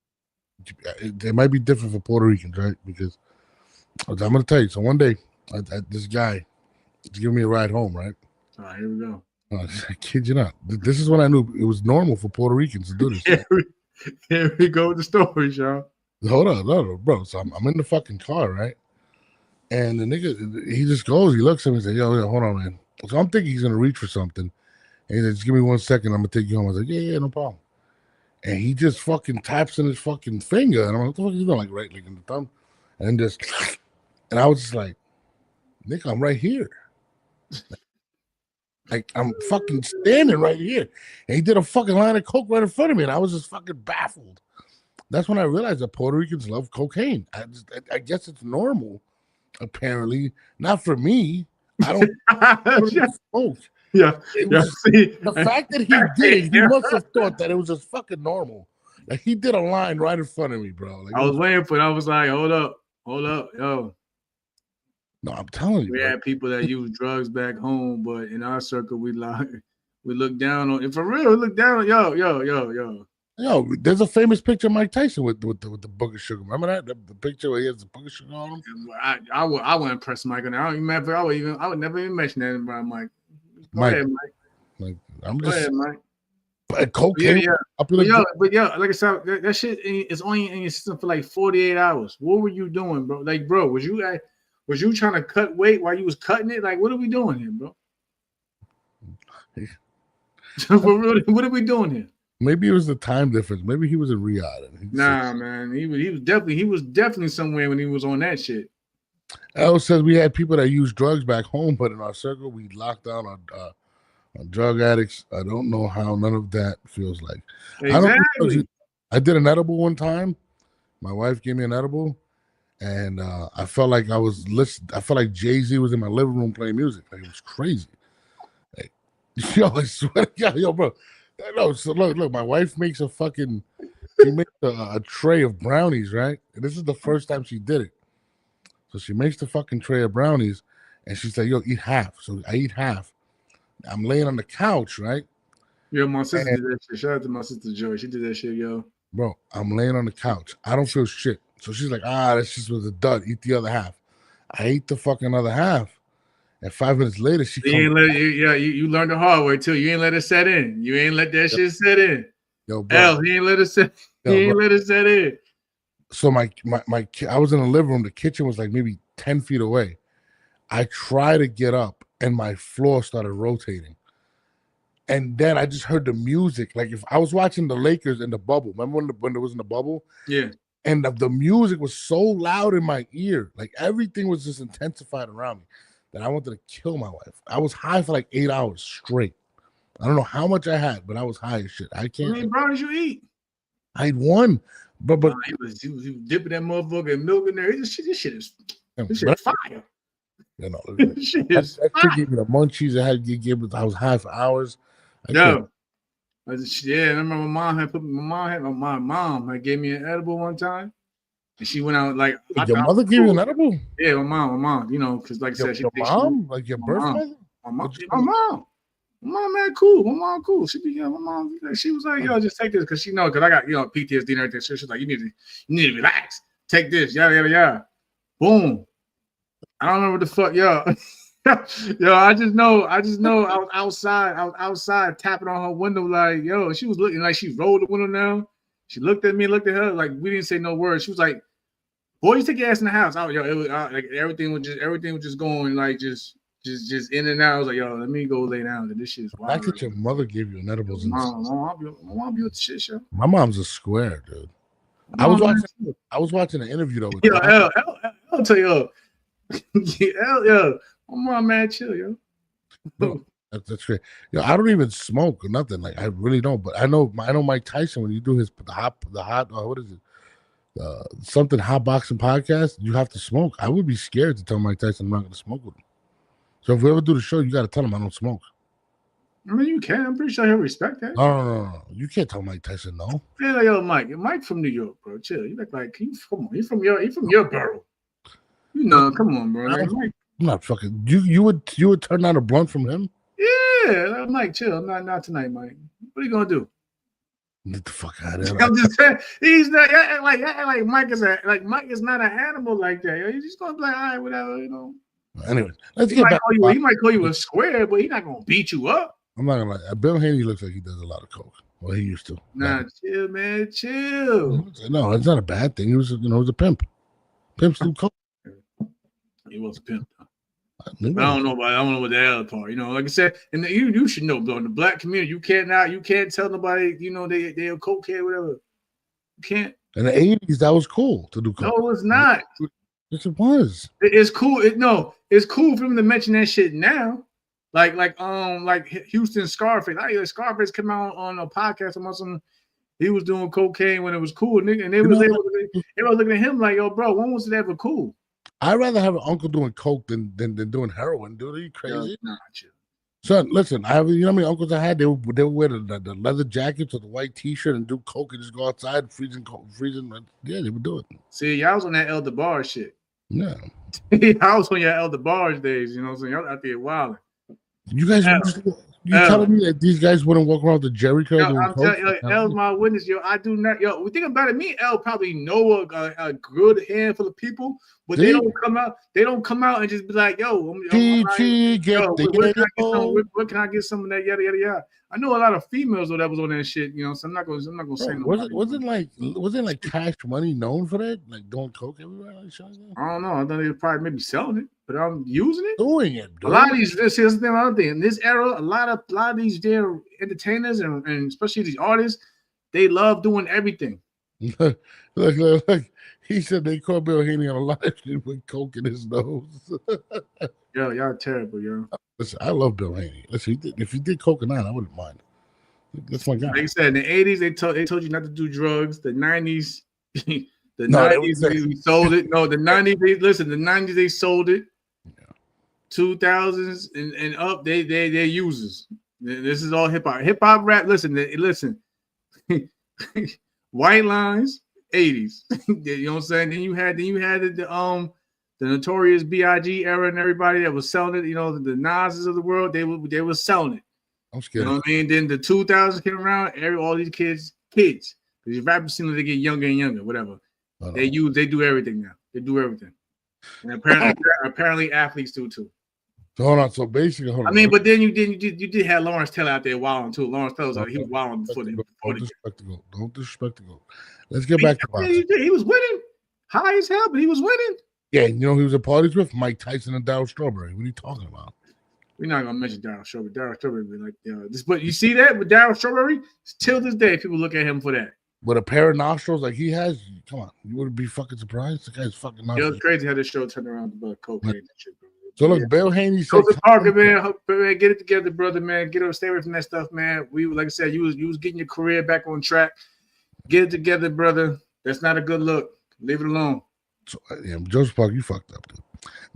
It might be different for Puerto Ricans, right? Because I'm gonna tell you. So one day, this guy is giving me a ride home, right? All right, here we go. I kid you not. This is when I knew it was normal for Puerto Ricans to do this. Here we go with the stories, y'all. Hold on, bro. So I'm in the fucking car, right? And the nigga, he just goes, he looks at me and says, yo, hold on, man. So I'm thinking he's gonna reach for something. And he said, just give me 1 second, I'm gonna take you home. I was like, yeah, no problem. And he just fucking taps in his fucking finger. And I'm like, what the fuck is he doing? Like, right, like in the thumb. And just, and I was just like, nigga, I'm right here. Like, I'm fucking standing right here. And he did a fucking line of coke right in front of me. And I was just fucking baffled. That's when I realized that Puerto Ricans love cocaine. I guess it's normal, apparently. Not for me. I don't smoke. Yeah. The fact that he did it, he must have thought that it was just fucking normal. Like, he did a line right in front of me, bro. Like, I was waiting for it. I was like, hold up, yo. No, I'm telling you. We had people that use drugs back home, but in our circle, we look down on. And for real, we look down on yo. Yo, there's a famous picture of Mike Tyson with the book of sugar. Remember that the picture where he has the book of sugar on him? I wouldn't press Mike on that. I don't even remember. I would never even mention that about Mike. Go ahead, Mike. Like, I'm Go just. ahead, Mike. But cocaine. Yeah. But like I said, that shit is only in your system for like 48 hours. What were you doing, bro? Like, bro, was you trying to cut weight while you was cutting it? Like, what are we doing here, bro? For real, what are we doing here? Maybe it was the time difference. Maybe he was in Riyadh. Nah, man, he was definitely somewhere when he was on that shit. El says we had people that use drugs back home, but in our circle we locked down on drug addicts. I don't know how none of that feels like. Exactly. I did an edible one time. My wife gave me an edible, and I felt like I was listening. I felt like Jay-Z was in my living room playing music. Like, it was crazy. Like, yo, I swear to God, yo, bro. No, so look, my wife makes she makes a tray of brownies, right? And this is the first time she did it. So she makes the fucking tray of brownies, and she's like, yo, eat half. So I eat half. I'm laying on the couch, right? Yeah, my sister did that shit. Shout out to my sister Joy. She did that shit, yo. Bro, I'm laying on the couch. I don't feel shit. So she's like, that just was a dud. Eat the other half. I ate the fucking other half. And 5 minutes later, you learned the hard way too. You ain't let it set in. You ain't let that shit set in. Yo, bro. He ain't let it set. Let it set in. So my I was in the living room. The kitchen was like maybe 10 feet away. I tried to get up, and my floor started rotating. And then I just heard the music. Like, if I was watching the Lakers in the bubble. Remember when it was in the bubble? Yeah. And the music was so loud in my ear. Like, everything was just intensified around me. That I wanted to kill my wife. I was high for like 8 hours straight. I don't know how much I had, but I was high as shit. I can't. How many brownies you eat? I had one, but he was dipping that motherfucker in milk in there. This shit is fire. You know, that gave me the munchies. I was high for hours. I remember my mom had gave me an edible one time. And she went out like your mother gave you an edible? Yeah, my mom. You know, because like I said, your mom, like your birth mother. My mom, man, cool. My mom, cool. My mom. She was like, yo, just take this because she know because I got PTSD and everything. So she's like, you need to relax. Take this, yada. Boom. I don't remember the fuck, yo. Yo, I just know I was outside tapping on her window like, yo. She was looking like she rolled the window down. She looked at me, looked at her like we didn't say no words. She was like, "Boy, you take your ass in the house." It was like everything was just going like just in and out. I was like, "Yo, let me go lay down." This shit's wild. I think your mother gave you an edibles. My mom built the shit show. My mom's a square, dude. I was watching an interview though. With I'll tell you, yo, my mom mad chill, yo. Bro, that's great. Yo, I don't even smoke or nothing. Like, I really don't. But I know Mike Tyson, when you do the hot what is it? Something hot boxing podcast, you have to smoke. I would be scared to tell Mike Tyson I'm not gonna smoke with him. So if we ever do the show, you gotta tell him I don't smoke. I mean, you can. I'm pretty sure he'll respect that. No. You can't tell Mike Tyson no. Yeah, like, yo, Mike from New York, bro. Chill. You look like come on. He's from your borough. You know, come on, bro. Like, Mike. I'm not fucking. You would turn down a blunt from him? Yeah, Mike, chill. Not tonight, Mike. What are you gonna do? Get the fuck out of here. I'm just saying, he's not like Mike is Mike is not an animal like that. He's just gonna be like, all right, whatever, you know. Anyway, let's get back. He might call you a square, but he's not gonna beat you up. I'm not gonna lie. Bill Haney looks like he does a lot of coke. Well, he used to. Nah, chill, man, chill. No, it's not a bad thing. He was, he was a pimp. Pimps do coke. He was a pimp. I I don't know about the other part. Like I said, and you should know, bro. In the black community, you can't tell nobody, they a cokehead, whatever. You can't. In the 80s, that was cool to do coke. No, it's not. Yes, it was. It's cool. It's cool for him to mention that shit now. Like Houston Scarface. Scarface came out on a podcast about something. He was doing cocaine when it was cool, nigga, and they was looking at him like, yo, bro, when was it ever cool? I'd rather have an uncle doing coke than doing heroin, dude. Are you crazy? Nah, chill. Son, listen, I have, you know how many uncles I had? They would wear the leather jackets or the white t-shirt and do coke and just go outside freezing. Yeah, they would do it. See, y'all was on that Elder Bar shit. Yeah. I was on your Elder Bars days, you know what I'm saying? Y'all out there wilding. You guys, you telling me that these guys wouldn't walk around with the Jerry curl? I'm telling you, L's my witness, yo. I do not, yo. We think about it. Me and L probably know a good handful of people, but they don't come out. They don't come out and just be like, yo, what can I get some of that? Yada yada yada. I know a lot of females that was on that shit, so I'm not gonna say no. Wasn't like Cash Money known for that? Like doing coke everywhere? Like, I don't know. I thought they were probably maybe selling it, but I'm using it. Doing it, dude. A lot of these, this is the other thing. In this era, a lot of these damn entertainers and especially these artists, they love doing everything. Look. He said they caught Bill Haney on a live stream with coke in his nose. Yo, y'all terrible, yo. Listen, I love Bill Haney. Listen, if he did coke or not, I wouldn't mind. That's my guy. Like I said, in the 80s, they told you not to do drugs. The 90s, we sold it. No, the 90s, the 90s they sold it. Yeah. 2000s and up, they're users. This is all hip hop. Hip hop rap. Listen. White lines, 80s. You know what I'm saying? Then you had the Notorious B.I.G. era and everybody that was selling it. The Nas's of the world. They were selling it. I'm scared. You know what I mean? Then the 2000s came around. All these kids. Because these rappers seem like they get younger and younger. Whatever. They do everything now. They do everything. And apparently athletes do too. So hold on. So basically, hold on. I mean, but then you did have Lawrence Taylor out there wilding too. Lawrence Taylor was he was wilding before Don't disrespect the GOAT. Let's get back to boxing. He was winning, high as hell, but he was winning. Yeah, he was at parties with Mike Tyson and Darryl Strawberry. What are you talking about? We're not gonna mention Darryl Strawberry. Darryl Strawberry be like, this. But you see that with Darryl Strawberry, till this day, people look at him for that. With a pair of nostrils like he has, come on, you wouldn't be fucking surprised. The guy's fucking nostrils. It was crazy how this show turned around about cocaine and shit, bro. So look, Bill Haney said, Parker, man, get it together, brother, man. Stay away from that stuff, man. Like I said, you was getting your career back on track. Get it together, brother. That's not a good look. Leave it alone. So, Joseph Parker, you fucked up, dude.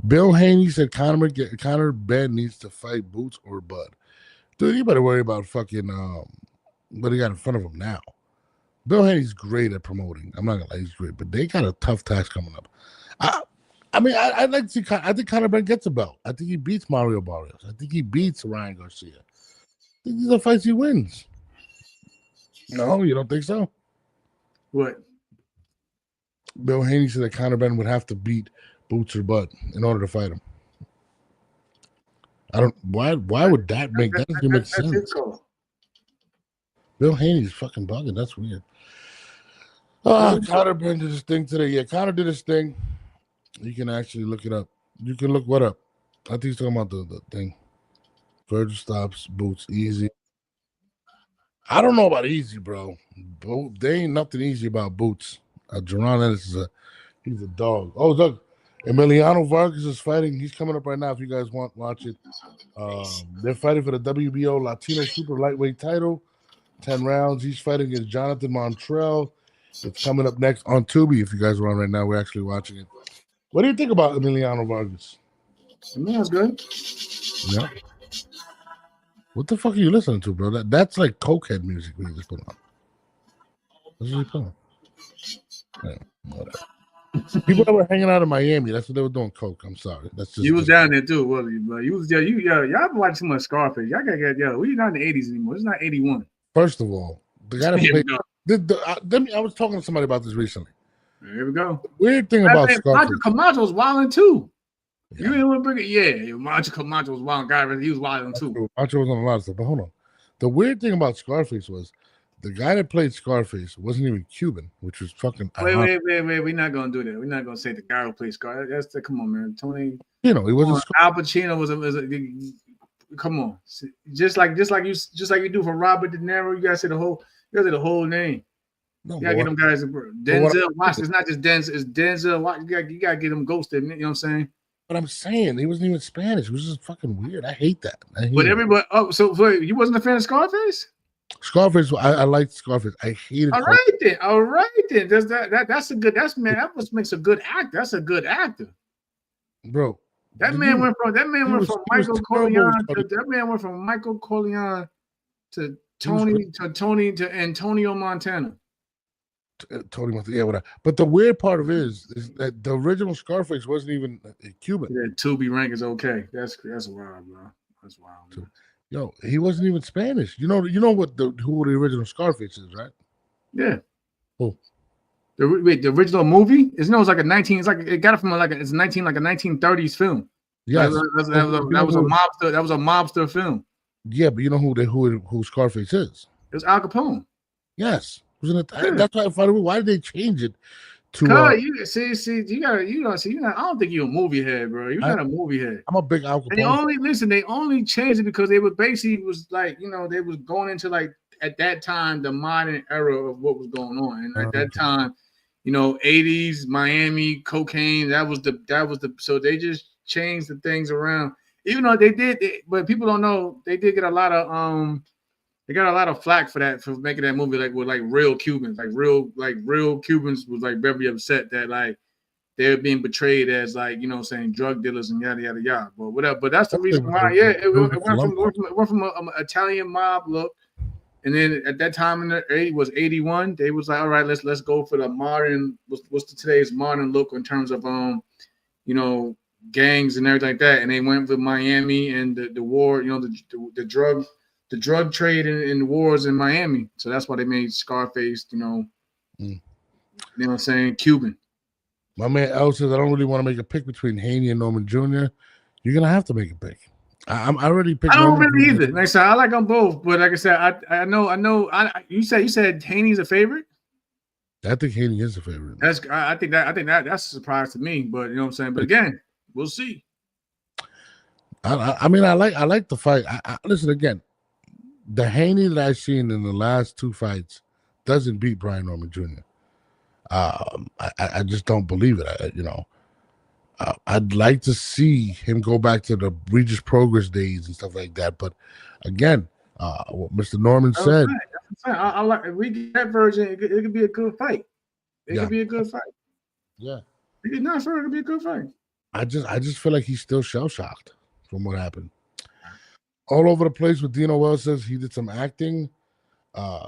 Bill Haney said Conor Benn needs to fight Boots or Bud. Dude, you better worry about fucking what he got in front of him now. Bill Haney's great at promoting. I'm not gonna lie, he's great, but they got a tough task coming up. I'd like to see. I think Conor Benn gets a belt. I think he beats Mario Barrios. I think he beats Ryan Garcia. I think these are fights he wins. No, you don't think so? What? Bill Haney said that Conor Benn would have to beat Boots or Bud in order to fight him. I don't. Why would that make that? Doesn't make sense. Bill Haney's fucking bugging. That's weird. Conor Benn did his thing today. Yeah, Conor did his thing. You can actually look it up. You can look what up. I think he's talking about the thing. Virgil stops Boots easy. I don't know about easy, bro. There ain't nothing easy about Boots. Jerron Ennis he's a dog. Oh, look, Emiliano Vargas is fighting. He's coming up right now. If you guys want, watch it. They're fighting for the WBO Latino Super Lightweight title. 10 rounds. He's fighting against Jonathan Montrell. It's coming up next on Tubi. If you guys are on right now, we're actually watching it. What do you think about Emiliano Vargas? That's good. Yeah. What the fuck are you listening to, bro? That's like cokehead music we just put on. What's he playing? Yeah, whatever. People that were hanging out in Miami, that's what they were doing coke. I'm sorry. That's just you was down there too, wasn't you? But you was there. Y'all been watching too much Scarface. Y'all gotta get we're not in the 80s anymore. It's not 81. First of all, the guy that played, I was talking to somebody about this recently. Here we go. Weird thing about Scarface. Camacho's wilding too. You didn't want to bring it? Yeah, Macho was wild guy. He was wild too. Macho was on a lot of stuff, but hold on. The weird thing about Scarface was the guy that played Scarface wasn't even Cuban, which was fucking. Wait. We're not gonna do that. We're not gonna say the guy who played Scarface. That's the come on, man. Tony. He wasn't. Al Pacino was a come on. Just like you do for Robert De Niro, you gotta say the whole name. No, you gotta get them guys. Denzel Washington. It's not just Denzel. It's Denzel Washington. You gotta get them ghosted. You know what I'm saying? But I'm saying he wasn't even Spanish. It was just fucking weird. I hate that. But everybody. Oh, so you wasn't a fan of Scarface? Scarface. I liked Scarface. I hated. All right then. That's a good. That makes a good actor. That's a good actor, bro. That man went from Michael Corleone. That man went from Michael Corleone to Tony to Antonio Montana. Tony Montana, yeah, whatever. But the weird part of it is that the original Scarface wasn't even Cuban. Yeah, Tubi rank is okay. That's wild, bro. That's wild. Man. Yo, he wasn't even Spanish. You know what who the original Scarface is, right? Yeah. Who? The original movie is it's like a 19. It's like it got it from like a 1930s film. Yeah, that was a mobster film. Yeah, but you know who Scarface is? It was Al Capone. Yes. That's why I found it. Why did they change it to? You gotta. I don't think you're a movie head, bro. You're not a movie head. I'm a big Al Capone. They only changed it because they were basically they was going into like at that time the modern era of what was going on, and at that time, 80s Miami cocaine. That was the. So they just changed the things around. Even though they did, but people don't know they did get a lot of They got a lot of flack for making that movie with real Cubans, real Cubans was very upset that they're being portrayed as saying drug dealers and yada yada yada. But whatever. But that's the reason why. Yeah, it went from an Italian mob look, and then at that time in the 80s was 81. They was like, all right, let's go for the modern. What's today's modern look in terms of gangs and everything like that. And they went with Miami and the war. The drug trade and the wars in Miami. So that's why they made Scarface, you know what I'm saying, Cuban. My man L says, I don't really want to make a pick between Haney and Norman Jr. You're going to have to make a pick. I already picked. I don't really either. Like I said, I like them both. But like I said, I know. You said Haney's a favorite? I think Haney is a favorite. I think that's a surprise to me. But you know what I'm saying? But again, we'll see. I mean, I like the fight. Listen, again. The Haney that I've seen in the last two fights doesn't beat Brian Norman Jr. I just don't believe it. I'd like to see him go back to the Regis Progress days and stuff like that. But again, what Mr. Norman said. I like if we get that version. It could be a good fight. It could be a good fight. Yeah. It could be a good fight. I just feel like he's still shell shocked from what happened. All over the place with Dino Wells says he did some acting,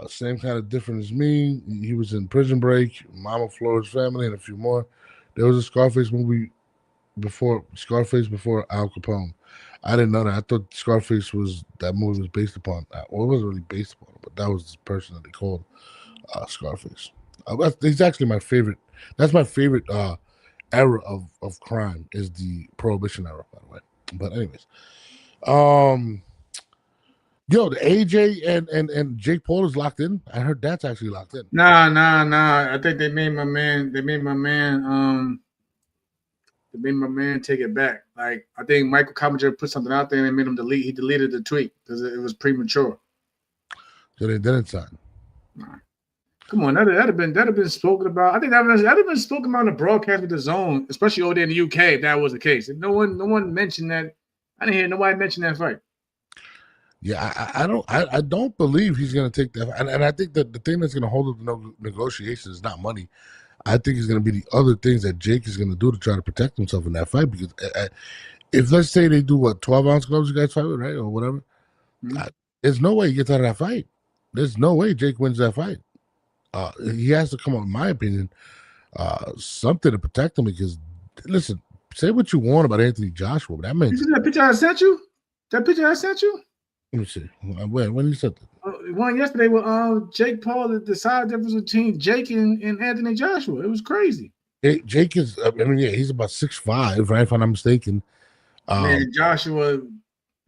same kind of different as me. He was in Prison Break, Mama Flora's Family, and a few more. There was a Scarface movie before Al Capone. I didn't know that. I thought that movie was based upon. Well, it wasn't really based upon it, but that was the person that they called Scarface. He's actually my favorite. That's my favorite era of crime is the Prohibition era, by the way. But anyways. The AJ and Jake Paul is locked in. I heard that's actually locked in. Nah. I think they made my man take it back. Like I think Michael Coppinger put something out there and they made him delete. He deleted the tweet because it was premature. So they didn't sign. Nah. Come on, that'd have been spoken about. I think that'd have been spoken about on the broadcast with the Zone, especially over there in the UK. If that was the case, if no one mentioned that. I didn't hear nobody mention that fight. Yeah, I don't believe he's going to take that. And I think that the thing that's going to hold up the negotiations is not money. I think it's going to be the other things that Jake is going to do to try to protect himself in that fight. Because if let's say they do 12-ounce gloves, you guys fight with, right, or whatever, there's no way he gets out of that fight. There's no way Jake wins that fight. He has to come up, in my opinion, something to protect him. Because listen. Say what you want about Anthony Joshua, but that man. You see that picture I sent you? That picture I sent you? Let me see. When you said that? One yesterday with Jake Paul, the size difference between Jake and Anthony Joshua. It was crazy. Jake is, he's about 6'5", right? If I'm not mistaken. Man, Joshua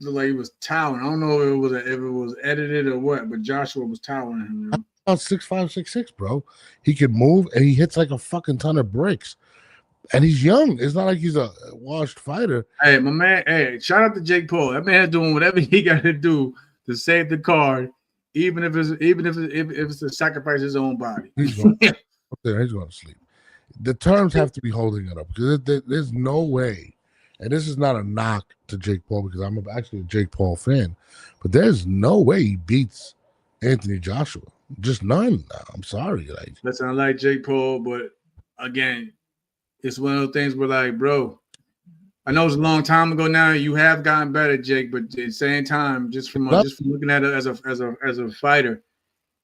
looked like he was towering. I don't know if it was edited or what, but Joshua was towering him. Man. About 6'5", 6'6", bro. He can move and he hits like a fucking ton of bricks. And he's young. It's not like he's a washed fighter. Hey, my man. Hey, shout out to Jake Paul. That man's doing whatever he got to do to save the card, even if it's to sacrifice his own body. He's going to sleep. The terms have to be holding it up because there's no way. And this is not a knock to Jake Paul because I'm actually a Jake Paul fan, but there's no way he beats Anthony Joshua. Just none. I'm sorry. Listen, I like Jake Paul, but again, it's one of those things where, like, bro, I know it's a long time ago now. You have gotten better, Jake, but at the same time, just from looking at it as a fighter,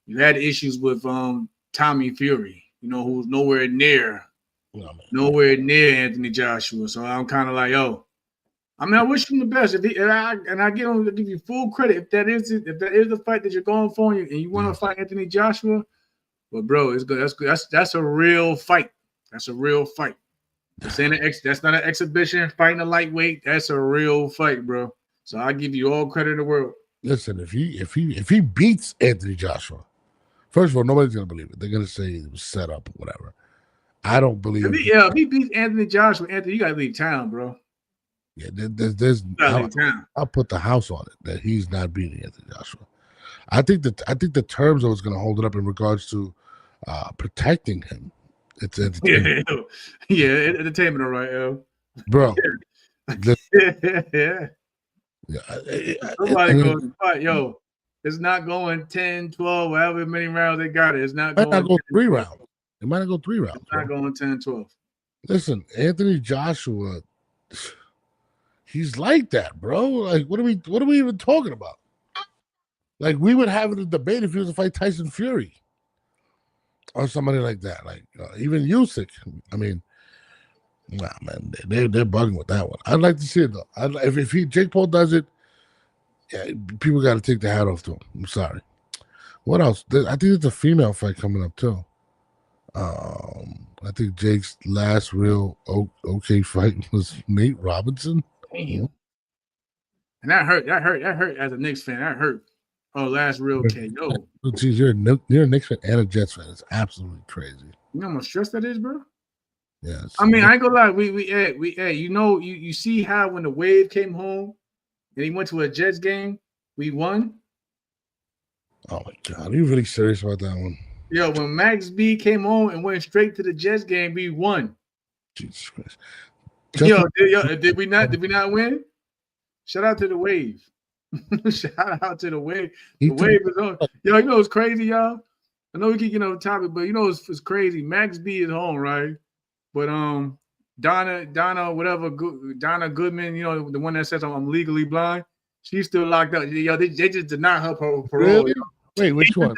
you had issues with Tommy Fury, who's nowhere near Anthony Joshua. So I'm kind of like, yo, I mean, I wish him the best. I give you full credit if that is the fight that you're going for, and you want to fight Anthony Joshua. But bro, it's good. That's a real fight. That's a real fight. That's not an exhibition fighting a lightweight. That's a real fight, bro. So I give you all credit in the world. Listen, if he beats Anthony Joshua, first of all, nobody's gonna believe it. They're gonna say it was set up or whatever. I don't believe it. If he beats Anthony Joshua, Anthony, you gotta leave town, bro. Yeah, I'll put the house on it that he's not beating Anthony Joshua. I think the terms of it's gonna hold it up in regards to protecting him. It's entertainment. Yeah, entertainment, all right, yo. Bro. Yeah. Somebody goes, yo, it's not going 10, 12, however many rounds they got it. It's not going. It might not go 3 rounds. It might not go 3 rounds. It's not going 10, 12. Listen, Anthony Joshua, he's like that, bro. Like, what are we even talking about? Like, we would have a debate if he was to fight Tyson Fury or somebody like that. Like, even Usyk. I mean, nah, man, they're bugging with that one. I'd like to see it though. If Jake Paul does it, yeah, people got to take the hat off to him. I'm sorry. What else? I think there's a female fight coming up too. I think Jake's last real okay fight was Nate Robinson. Damn. And that hurt as a Knicks fan. That hurt. Oh, last real KO. Geez, you're a Knicks fan and a Jets fan. It's absolutely crazy. You know how much stress that is, bro? Yes. I mean, I ain't gonna lie. You see how when the Wave came home and he went to a Jets game, we won. Oh my God, are you really serious about that one? Yo, when Max B came home and went straight to the Jets game, we won. Jesus Christ. Did we not win? Shout out to the Wave. Shout out to the Wave. The Wave is on. Yo, you know what's crazy, y'all? I know we keep getting on the topic, but you know it's crazy. Max B is home, right? But Donna Goodman, you know, the one that says I'm legally blind, she's still locked up. Yo, they just denied her parole. Really? Wait, which one?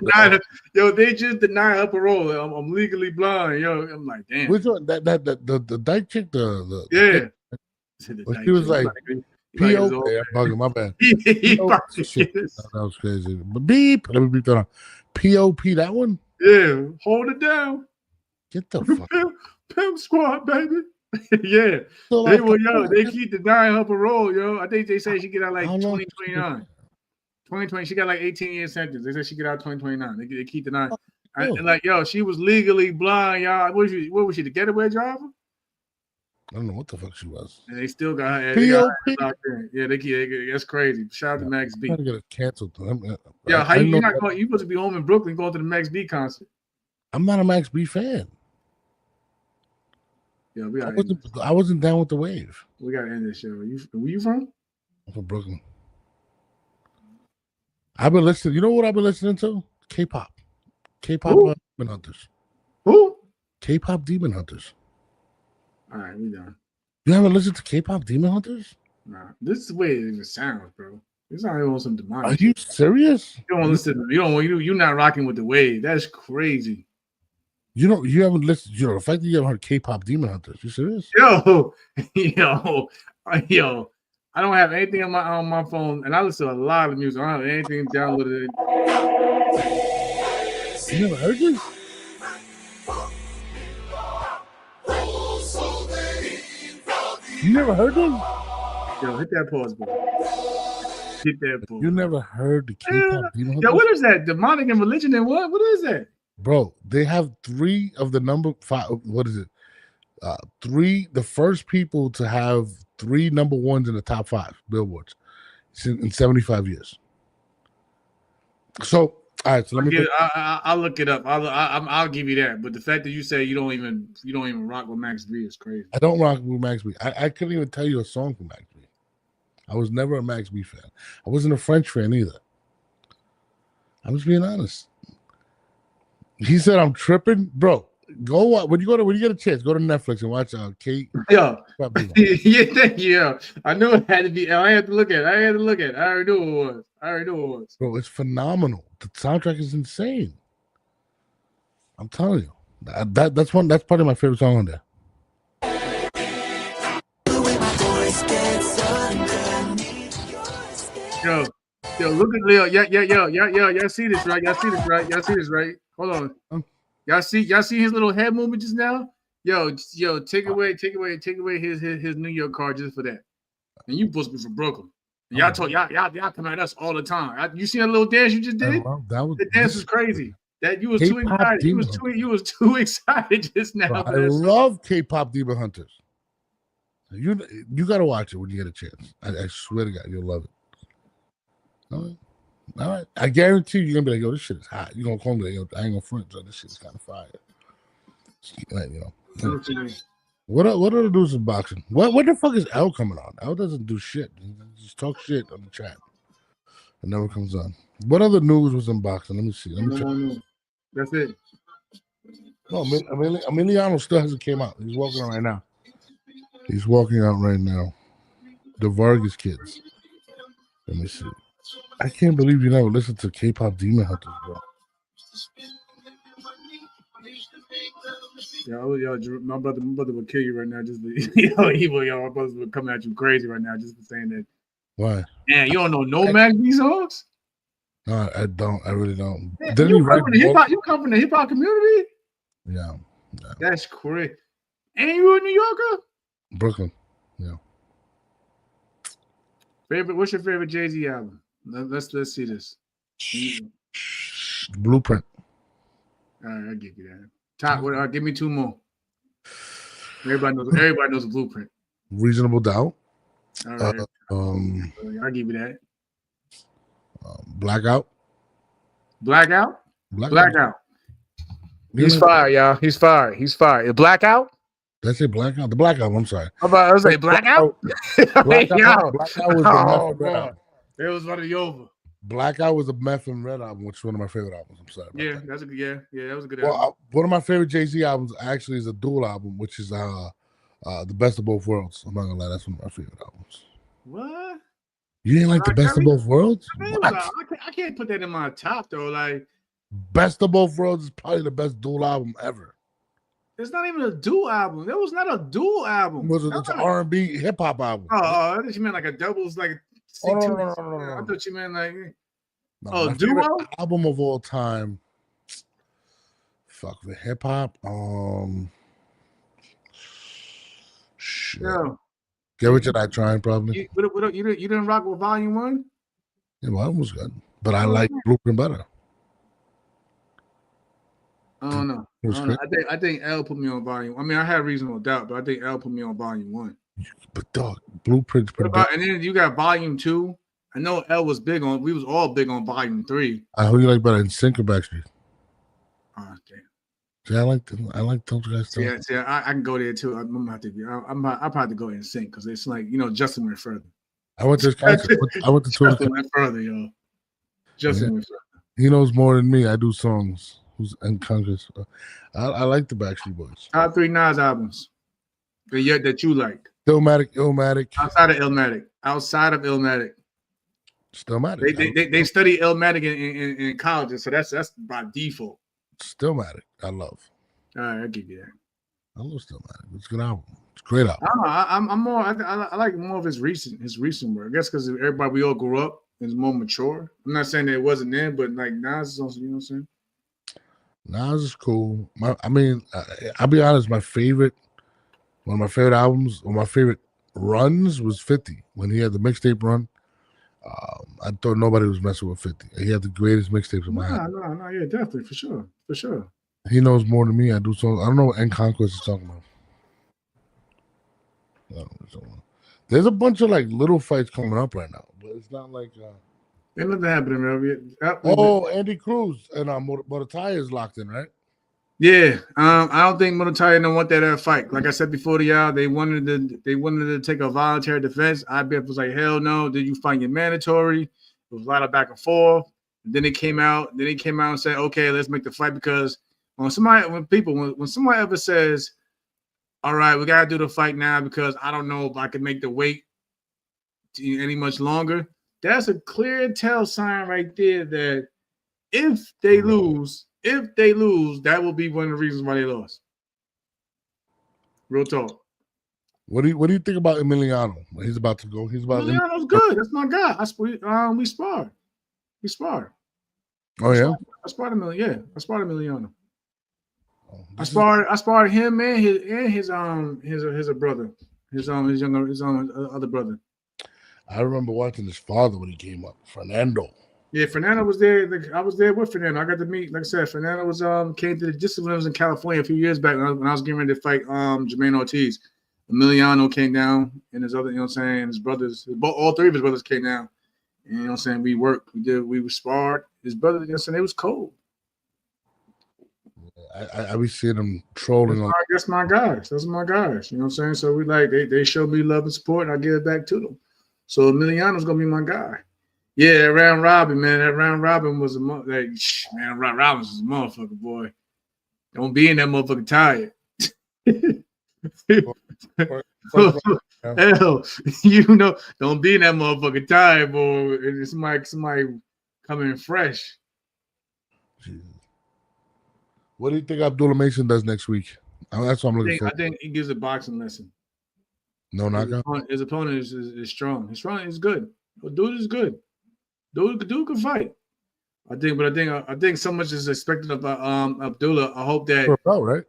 They just denied her parole. I'm legally blind. Yo, I'm like, damn. Which one? The dyke chick, yeah. She was like, P.O. Yeah, bugging, my bad. That was crazy. But beep. Let me beep that on. P.O.P. That one? Yeah. Hold it down. Get the fuck Pimp Squad, baby. Yeah. So they keep denying her parole, yo. I think they say she get out like 2029. 2020, she got like 18 year sentence. They said she get out 2029. They keep denying. Like, yo, she was legally blind, y'all. What was she, the getaway driver? I don't know what the fuck she was. And they still got her. P.O.P. Yeah, that's crazy. Shout out to Max B. I'm trying to get it canceled. Yeah, how you not going? You supposed to be home in Brooklyn going to the Max B concert. I'm not a Max B fan. Yeah, I wasn't down with the Wave. We gotta end this show. Where you from? I'm from Brooklyn. I've been listening. You know what I've been listening to? K-pop. K-pop Demon Hunters. Who? K-pop Demon Hunters. All right, we done. You haven't listened to K-pop Demon Hunters? Nah, this is the way it even sounds, bro. It's not even some demonic. Are you serious? You don't want to listen. You're not rocking with the Wave. That's crazy. You haven't listened. The fact that you haven't heard K-pop Demon Hunters. You serious? Yo. I don't have anything on my phone, and I listen to a lot of music. I don't have anything downloaded. You never heard this? You never heard this? Yo, hit that pause button. Hit that pause. You never heard the K-pop Demon Yo, Hunters? what is that? Demonic and religion and what? What is that? Bro, they have 3 of the number 5. What is it? 3. The first people to have 3 number 1s in the top 5 billboards in 75 years. So, all right. So let me. I'll look it up. I'll give you that. But the fact that you say you don't even rock with Max B is crazy. I don't rock with Max B. I couldn't even tell you a song from Max B. I was never a Max B fan. I wasn't a French fan either. I'm just being honest. He said I'm tripping, bro. Go when you get a chance, go to Netflix and watch Kate. Yeah, yeah. I knew it had to be. I had to look at it. I already knew it was. Bro, it's phenomenal. The soundtrack is insane. I'm telling you, that's probably my favorite song on there. Yo, look at Leo. Yeah. Y'all see this, right? Hold on. Y'all see his little head movement just now? Yo, take away his New York card just for that. And you supposed to be from Brooklyn. And y'all come at us all the time. You see that little dance you just did? The dance was crazy. That you was too excited. You was too excited just now. Bro, I love K-pop Demon Hunters. You gotta watch it when you get a chance. I swear to God, you'll love it. All right. I guarantee you're gonna be like, yo, this shit is hot. You're gonna call me like, yo, I ain't gonna front, so this shit is kind of fire. Like, What other news in boxing? What the fuck is L coming on? L doesn't do shit. He just talk shit on the chat. It never comes on. What other news was in boxing? Let me see. No. That's it. No, Emiliano still hasn't came out. He's walking out right now. The Vargas kids. Let me see. I can't believe you never listened to K-pop Demon Hunters, bro. Yo, my brother will kill you right now. Just my brothers will come at you crazy right now just for saying that. Why? Man, you don't know no Max B songs? No, I don't. I really don't. Man, you come from the hip hop community? Yeah. That's crazy. And you a New Yorker? Brooklyn. Yeah. What's your favorite Jay-Z album? Let's see this. Blueprint. All right, I'll give you that. Top. Give me 2 more. Everybody knows the Blueprint. Reasonable Doubt. All right. I'll give you that. Blackout. Blackout. He's fired, y'all. He's fired. Blackout. Did I say Blackout? The Blackout. I'm sorry. I was say Blackout. Blackout was the Red album. It was one of the over. Blackout was a Meth and Red album, which is one of my favorite albums. I'm sorry. Yeah, that was a good album. Well, one of my favorite Jay-Z albums actually is a dual album, which is the Best of Both Worlds. I'm not gonna lie, that's one of my favorite albums. What? You didn't like the Best of Both Worlds? I can't put that in my top though. Like, Best of Both Worlds is probably the best dual album ever. It's not even a dual album. That was not a dual album. It's an R&B hip hop album. Oh, I thought you meant like a doubles, like. No. I thought you meant like. No, my favorite album of all time. Fuck the hip hop. Shit. No. Get Rich or Die Trying, probably. You didn't rock with Volume 1? Yeah, well, that was good, but I like Blueprint better. I don't know. I think L put me on Volume. I mean, I had Reasonable Doubt, but I think L put me on Volume 1. But dog, Blueprint's pretty good. And then you got Volume 2. I know L was big on. We was all big on Volume 3. Who you like better, NSYNC or Backstreet? Oh damn. See, I like those guys too. Yeah, see, I can go there too. I'm gonna have to. I'll probably go NSYNC because it's like Justin went further. I went to his concert. I went to Justin went further, yo. Justin went further. He knows more than me. I do songs. And Congress. I like the Backstreet Boys. Top 3 Nas albums that you like. Illmatic. Outside of Illmatic. Stillmatic. They study Illmatic in colleges, so that's by default. Stillmatic. I love. All right, I'll give you that. I love Stillmatic. It's a good album. It's a great album. I'm more. I like more of his recent work. I guess because everybody we all grew up is more mature. I'm not saying that it wasn't then, but like Nas is also, you know what I'm saying. Nas is cool. I'll be honest. One of my favorite albums, or my favorite runs was 50. When he had the mixtape run, I thought nobody was messing with 50. He had the greatest mixtapes in my head. No, yeah, definitely, for sure. He knows more than me. I do. So I don't know what N Conquest is talking about. I don't know what he's talking about. There's a bunch of like little fights coming up right now, but it's not like. Ain't nothing happening, man. Oh, Andy Cruz and Motatai is locked in, right? Yeah, I don't think Motatai don't want that fight. Like I said before to y'all, they wanted to take a voluntary defense. IBF was like, hell no. Did you find your mandatory? It was a lot of back and forth. And then they came out. And said, okay, let's make the fight, because when somebody ever says, all right, we gotta do the fight now because I don't know if I can make the wait any much longer. That's a clear tell sign right there that if they lose, that will be one of the reasons why they lost. Real talk. What do you think about Emiliano? He's about to go. Emiliano's good. That's my guy. We sparred. Oh yeah. I sparred Emiliano. I sparred him and his brother, his other brother. I remember watching his father when he came up, Fernando. Yeah, Fernando was there. I was there with Fernando. I got to meet, like I said, Fernando was came to just when I was in California a few years back when I was getting ready to fight Jermaine Ortiz. Emiliano came down, and his other, his brothers, all three of his brothers came down. And, we worked, we sparred. His brother, it was cold. I be seeing them trolling. That's my guys. Those are my guys. You know what I'm saying? So we they show me love and support, and I give it back to them. So Emiliano's gonna be my guy. Yeah, that round robin, man. That round robin was round robin was a motherfucker, boy. Don't be in that motherfucker tired. Hell, don't be in that motherfucker tired, boy. It's somebody coming fresh. Jesus. What do you think Abdullah Mason does next week? That's what I'm looking for. I think he gives a boxing lesson. No knockout. His opponent is strong. His strong is good. Dude is good. Dude can fight. I think so much is expected of Abdullah. I hope that. For a belt, right?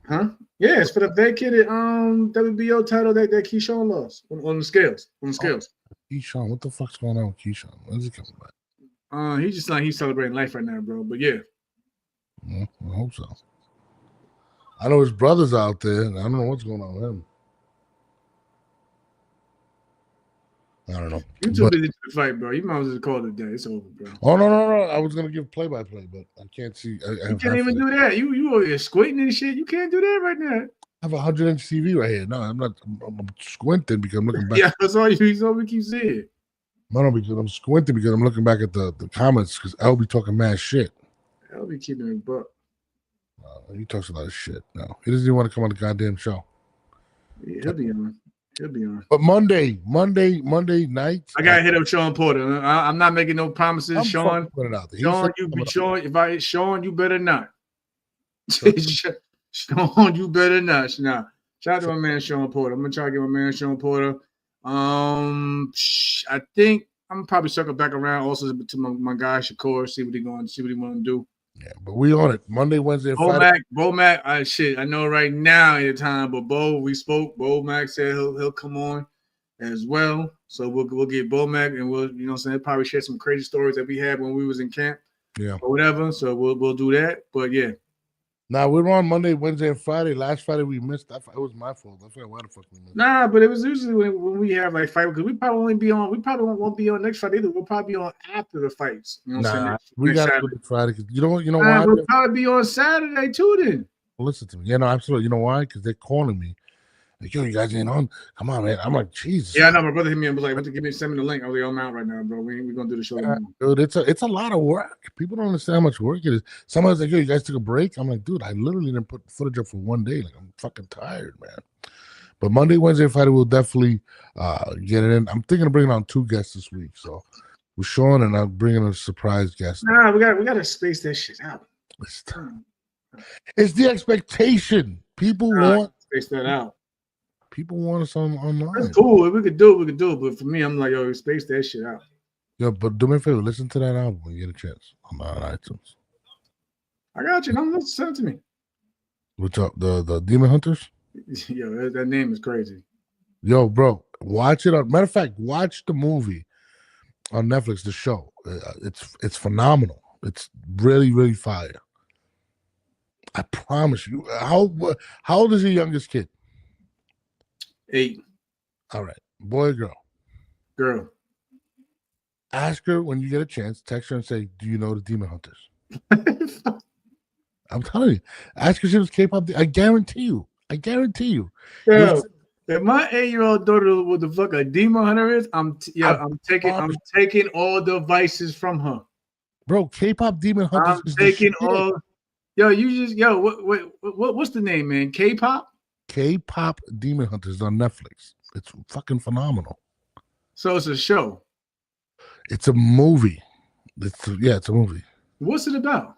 Huh? Yeah, it's for the vacated WBO title that Keyshawn lost on the scales. Keyshawn, what the fuck's going on with Keyshawn? When's he coming back? He's celebrating life right now, bro. But yeah. I hope so. I know his brother's out there, and I don't know what's going on with him. I don't know. You're too busy to fight, bro. You might as well just call it a day. It's over, bro. Oh no! I was gonna give play-by-play, but I can't see. You can't even do that. You over here squinting and shit. You can't do that right now. I have a 100-inch TV right here. No, I'm not. I'm squinting because I'm looking back. Yeah, that's all we keep seeing. No, because I'm squinting because I'm looking back at the comments because I'll be talking mad shit. I'll be keeping it buck. He talks a lot of shit. No, he doesn't even want to come on the goddamn show. Yeah, he'll be on. But Monday night, I gotta hit up Sean Porter. I'm not making no promises, Sean. Sean, you better not. Sean, you better not. Now, shout out to my man Sean Porter. I'm gonna try to get my man Sean Porter. I think I'm probably circle back around also to my guy Shakur, see what he want to do. Yeah, but we on it Monday, Wednesday, and Friday. Bo Mac, I know right now at the time, but we spoke. Bo Mac said he'll come on as well. So we'll get Bo Mac, and we'll probably share some crazy stories that we had when we was in camp. Yeah. Or whatever. So we'll do that. But yeah. Now we're on Monday, Wednesday, and Friday. Last Friday we missed. It was my fault. I forgot why the fuck we missed. Nah, but it was usually when we have like fight, because we probably won't be on next Friday either. We'll probably be on after the fights. You know what I'm saying? We got to do it Friday because you know why? We'll probably be on Saturday too. Then listen to me. Yeah, no, absolutely. You know why? Because they're calling me. Like, yo, you guys ain't on. Come on, man. I'm like, Jesus. Yeah, I know. My brother hit me and was like, send me the link. I was like, I'm out right now, bro. We're gonna do the show. Dude, it's a lot of work. People don't understand how much work it is. Somebody's like, yo, you guys took a break. I'm like, dude, I literally didn't put footage up for one day. Like, I'm fucking tired, man. But Monday, Wednesday, and Friday, we'll definitely get it in. I'm thinking of bringing on 2 guests this week. So with Sean, and I'm bringing a surprise guest. Nah, we gotta space that shit out. It's the expectation. People want space that out. People want us online. That's cool. If we could do it. But for me, I'm like, yo, space that shit out. Yeah, but do me a favor. Listen to that album when you get a chance on iTunes. I got you. Don't listen to me. What's up? The Demon Hunters? Yo, that name is crazy. Yo, bro, watch it. Matter of fact, watch the movie on Netflix. The show, it's phenomenal. It's really, really fire. I promise you. How old is your youngest kid? 8. All right, boy or girl? Girl. Ask her when you get a chance. Text her and say, "Do you know the Demon Hunters?" I'm telling you. Ask her if she was K-pop. I guarantee you. Yo, if my 8-year-old daughter would the fuck a demon hunter is, I'm taking all the vices from her. Bro, K-pop Demon Hunters I'm is taking the shit. all. What's the name, man? K-pop. K-pop Demon Hunters on Netflix. It's fucking phenomenal. So it's a show. It's a movie. It's a movie. What's it about?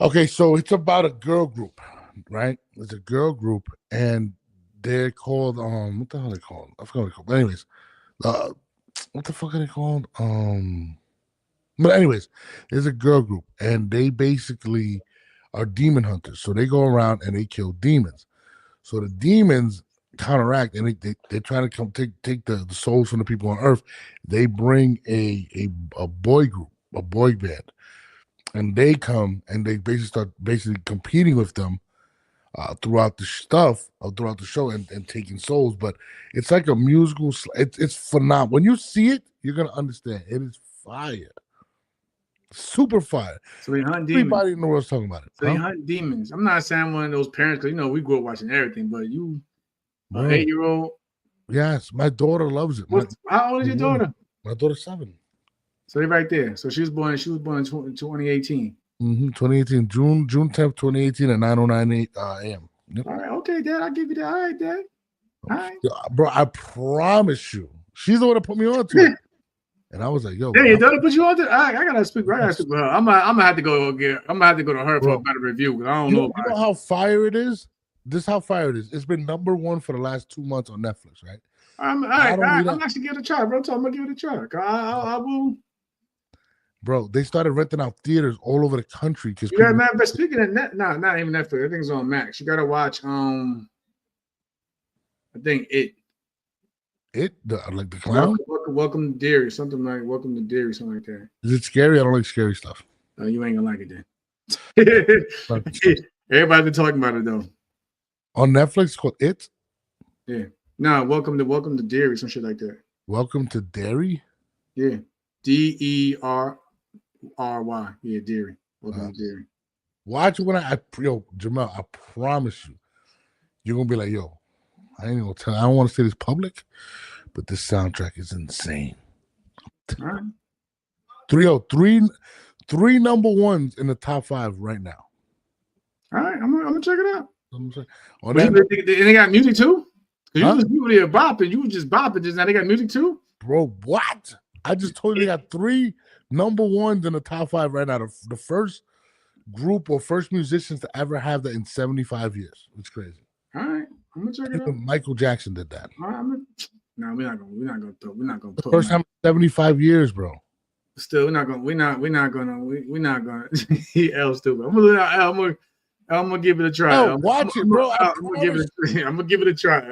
Okay, so it's about a girl group, right? It's a girl group, and they're called what the hell are they called? I forgot what they're called. But anyways, what the fuck are they called? But anyways, there's a girl group, and they basically are demon hunters. So they go around and they kill demons. So the demons counteract, and they try to come take the souls from the people on Earth. They bring a boy group, a boy band, and they come and they start competing with them throughout the show and taking souls. But it's like a musical. It's phenomenal. When you see it, you're gonna understand. It is fire. Super fire. So they hunt demons. Everybody in the world's talking about it. So they hunt demons. I'm not saying I'm one of those parents because we grew up watching everything, but you, Bro. an 8-year-old. Yes, my daughter loves it. How old is your daughter? My daughter's 7. So they're right there. So she was born in 2018. 2018, June 10th, 2018 at 9:09 a.m. Yep. All right, okay, Dad. I'll give you that. All right, Dad. All right. Bro, I promise you. She's the one that put me on to it. And I was like, yo. Yeah, your daughter put you on to it? I gotta speak. I gotta speak with her. I'm gonna have to go to her for a better review because I don't know. You know how fire it is? This is how fire it is. It's been #1 for the last 2 months on Netflix, right? I'm actually giving it a try, bro. I'm gonna give it a try. I will. Bro, they started renting out theaters all over the country because but speaking of not even Netflix. I think it's on Max. You gotta watch. I think it. Like the clown. Welcome to Derry, something like Welcome to Derry, something like that. Is it scary? I don't like scary stuff. You ain't gonna like it then. Everybody been talking about it though. On Netflix, called It. Yeah. No, welcome to Derry, some shit like that. Welcome to Derry. Yeah. DERRY. Yeah, Derry. Welcome to Derry. Watch when Jamal. I promise you, you're gonna be like, yo. I ain't gonna tell. I don't want to say this public, but this soundtrack is insane. All right. 303 #1s in the top 5 right now. All right, I'm gonna check it out. They got music too? Because you were bopping, you were just bopping just now. They got music too? Bro, what? I just told you they got 3 #1s in the top 5 right now. The first group or first musicians to ever have that in 75 years. It's crazy. All right. I'm gonna check it out. Michael Jackson did that. All right, no, we're not gonna the first time in 75 years, bro. Still, we're not gonna he L stupid. I'm gonna give it a try. No, watch it, bro. I'm gonna give it a try.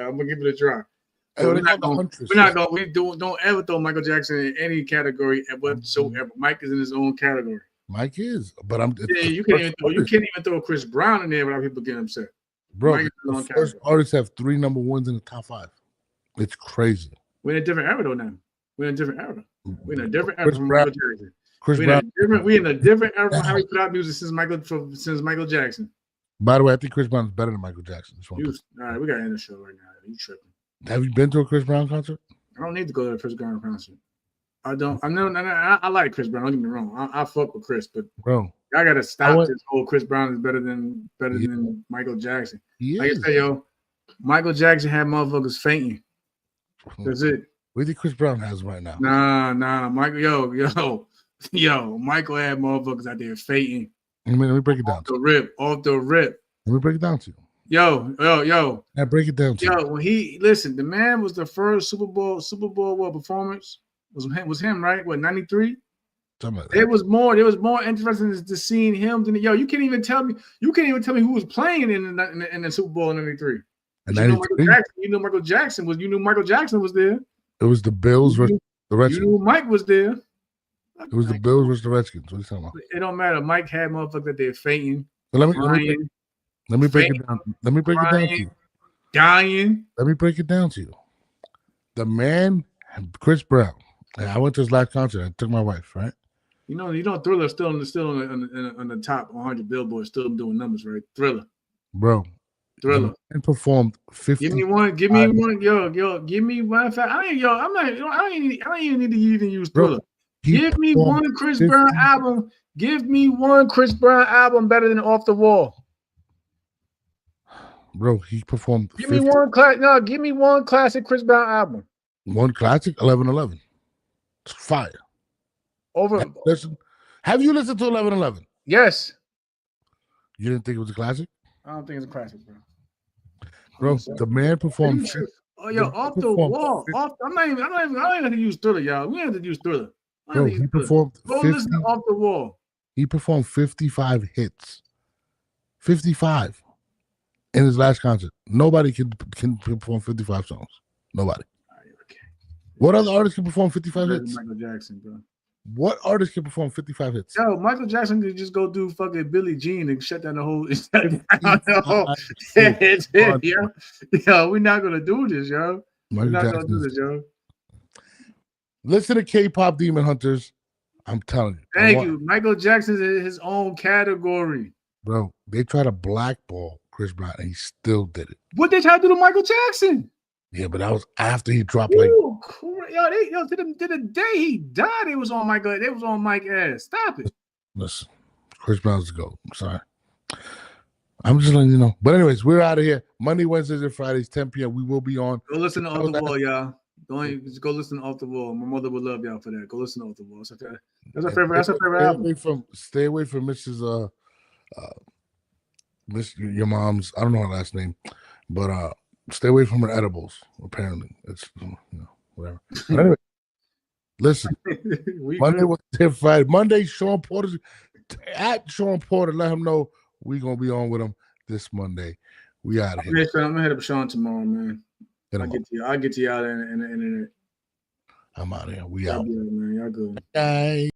Don't ever throw Michael Jackson in any category whatsoever. Mike is in his own category. Mike is, but you can't even throw Chris Brown in there without people getting upset. Bro, the first artists have 3 #1s in the top 5. It's crazy. We're in a different era though now. We're in a different era from Michael Jackson. We're in a different era from how we put out music since Michael Jackson. By the way, I think Chris Brown is better than Michael Jackson. All right, we got to end the show right now. You tripping? Have you been to a Chris Brown concert? I don't need to go to a Chris Brown concert. I don't. I like Chris Brown. Don't get me wrong. I fuck with Chris, but bro, I gotta stop this whole Chris Brown is better than Michael Jackson. Like I say, yo, Michael Jackson had motherfuckers fainting. That's it. What do you think Chris Brown has right now? Nah, Michael, yo, Michael had motherfuckers out there fainting. Let me break it down. Off the rip. Let me break it down to you. Yo. I break it down to you. Yo, when the man was the first Super Bowl performance was him, right? What, 93? Something like that. There was more interesting to seeing him than you can't even tell me who was playing in the Super Bowl in 93. In You know 93, Michael Jackson was. You knew Michael Jackson was there. it was the Bills versus the You Redskins. knew Mike was there. It was the Bills versus the Redskins. What are you talking about? It don't matter. Mike had motherfuckers there fainting, So let me break fainting, it down. Let me break it down to you. dying. Let me break it down to you. The man, Chris Brown. I went to his last concert. I took my wife, right? You know, Thriller still on the top 100 Billboard, still doing numbers, right? Thriller. The man performed 50. Give me one, yo. Give me one. I don't even need to even use Thriller. Give me one Chris Brown album. Give me one Chris Brown album better than Off the Wall. Bro, he performed. Give me one classic Chris Brown album. One classic, 11-11. It's fire. Have you listened to 11-11? Yes. You didn't think it was a classic? I don't think it's a classic, bro. Bro, the man performed. Off the wall. I'm not even have to use Thriller, y'all. We have to use Thriller. Bro, he performed. Go listen to Off the Wall. He performed 55 hits. 55 in his last concert. Nobody can perform 55 songs. Nobody. Okay. What other artist can perform 55 hits? Michael Jackson, bro. What artist can perform 55 hits? Yo, Michael Jackson could just go do fucking Billie Jean and shut down the whole. Yo, we're not gonna do this, yo. We're not gonna do this, yo. Listen to K-pop Demon Hunters. I'm telling you. Thank you. Michael Jackson's in his own category. Bro, they try to blackball Chris Brown and he still did it. What they try to do to Michael Jackson? Yeah, but that was after he dropped like. To the day he died, it was on Michael. They was on Mike's ass. Stop it. Listen, Chris Brown's the GOAT. I'm sorry. I'm just letting you know. But anyways, we're out of here. Monday, Wednesdays, and Fridays, 10 p.m. We will be on. Go listen to Off the Wall, y'all. Just go listen to Off the Wall. My mother would love y'all for that. Go listen to Off the Wall. That's our favorite. That's our favorite album. Stay away from Mrs. Miss your mom's. I don't know her last name, but stay away from her edibles. Apparently, it's whatever. But anyway, listen. Monday, Wednesday, Friday. Monday, Sean Porter at Sean Porter. Let him know we're gonna be on with him this Monday. We out of here. I'm gonna hit up Sean tomorrow, man. I'll get to y'all in a minute. I'm out of here. We out. Man. Y'all good. Bye.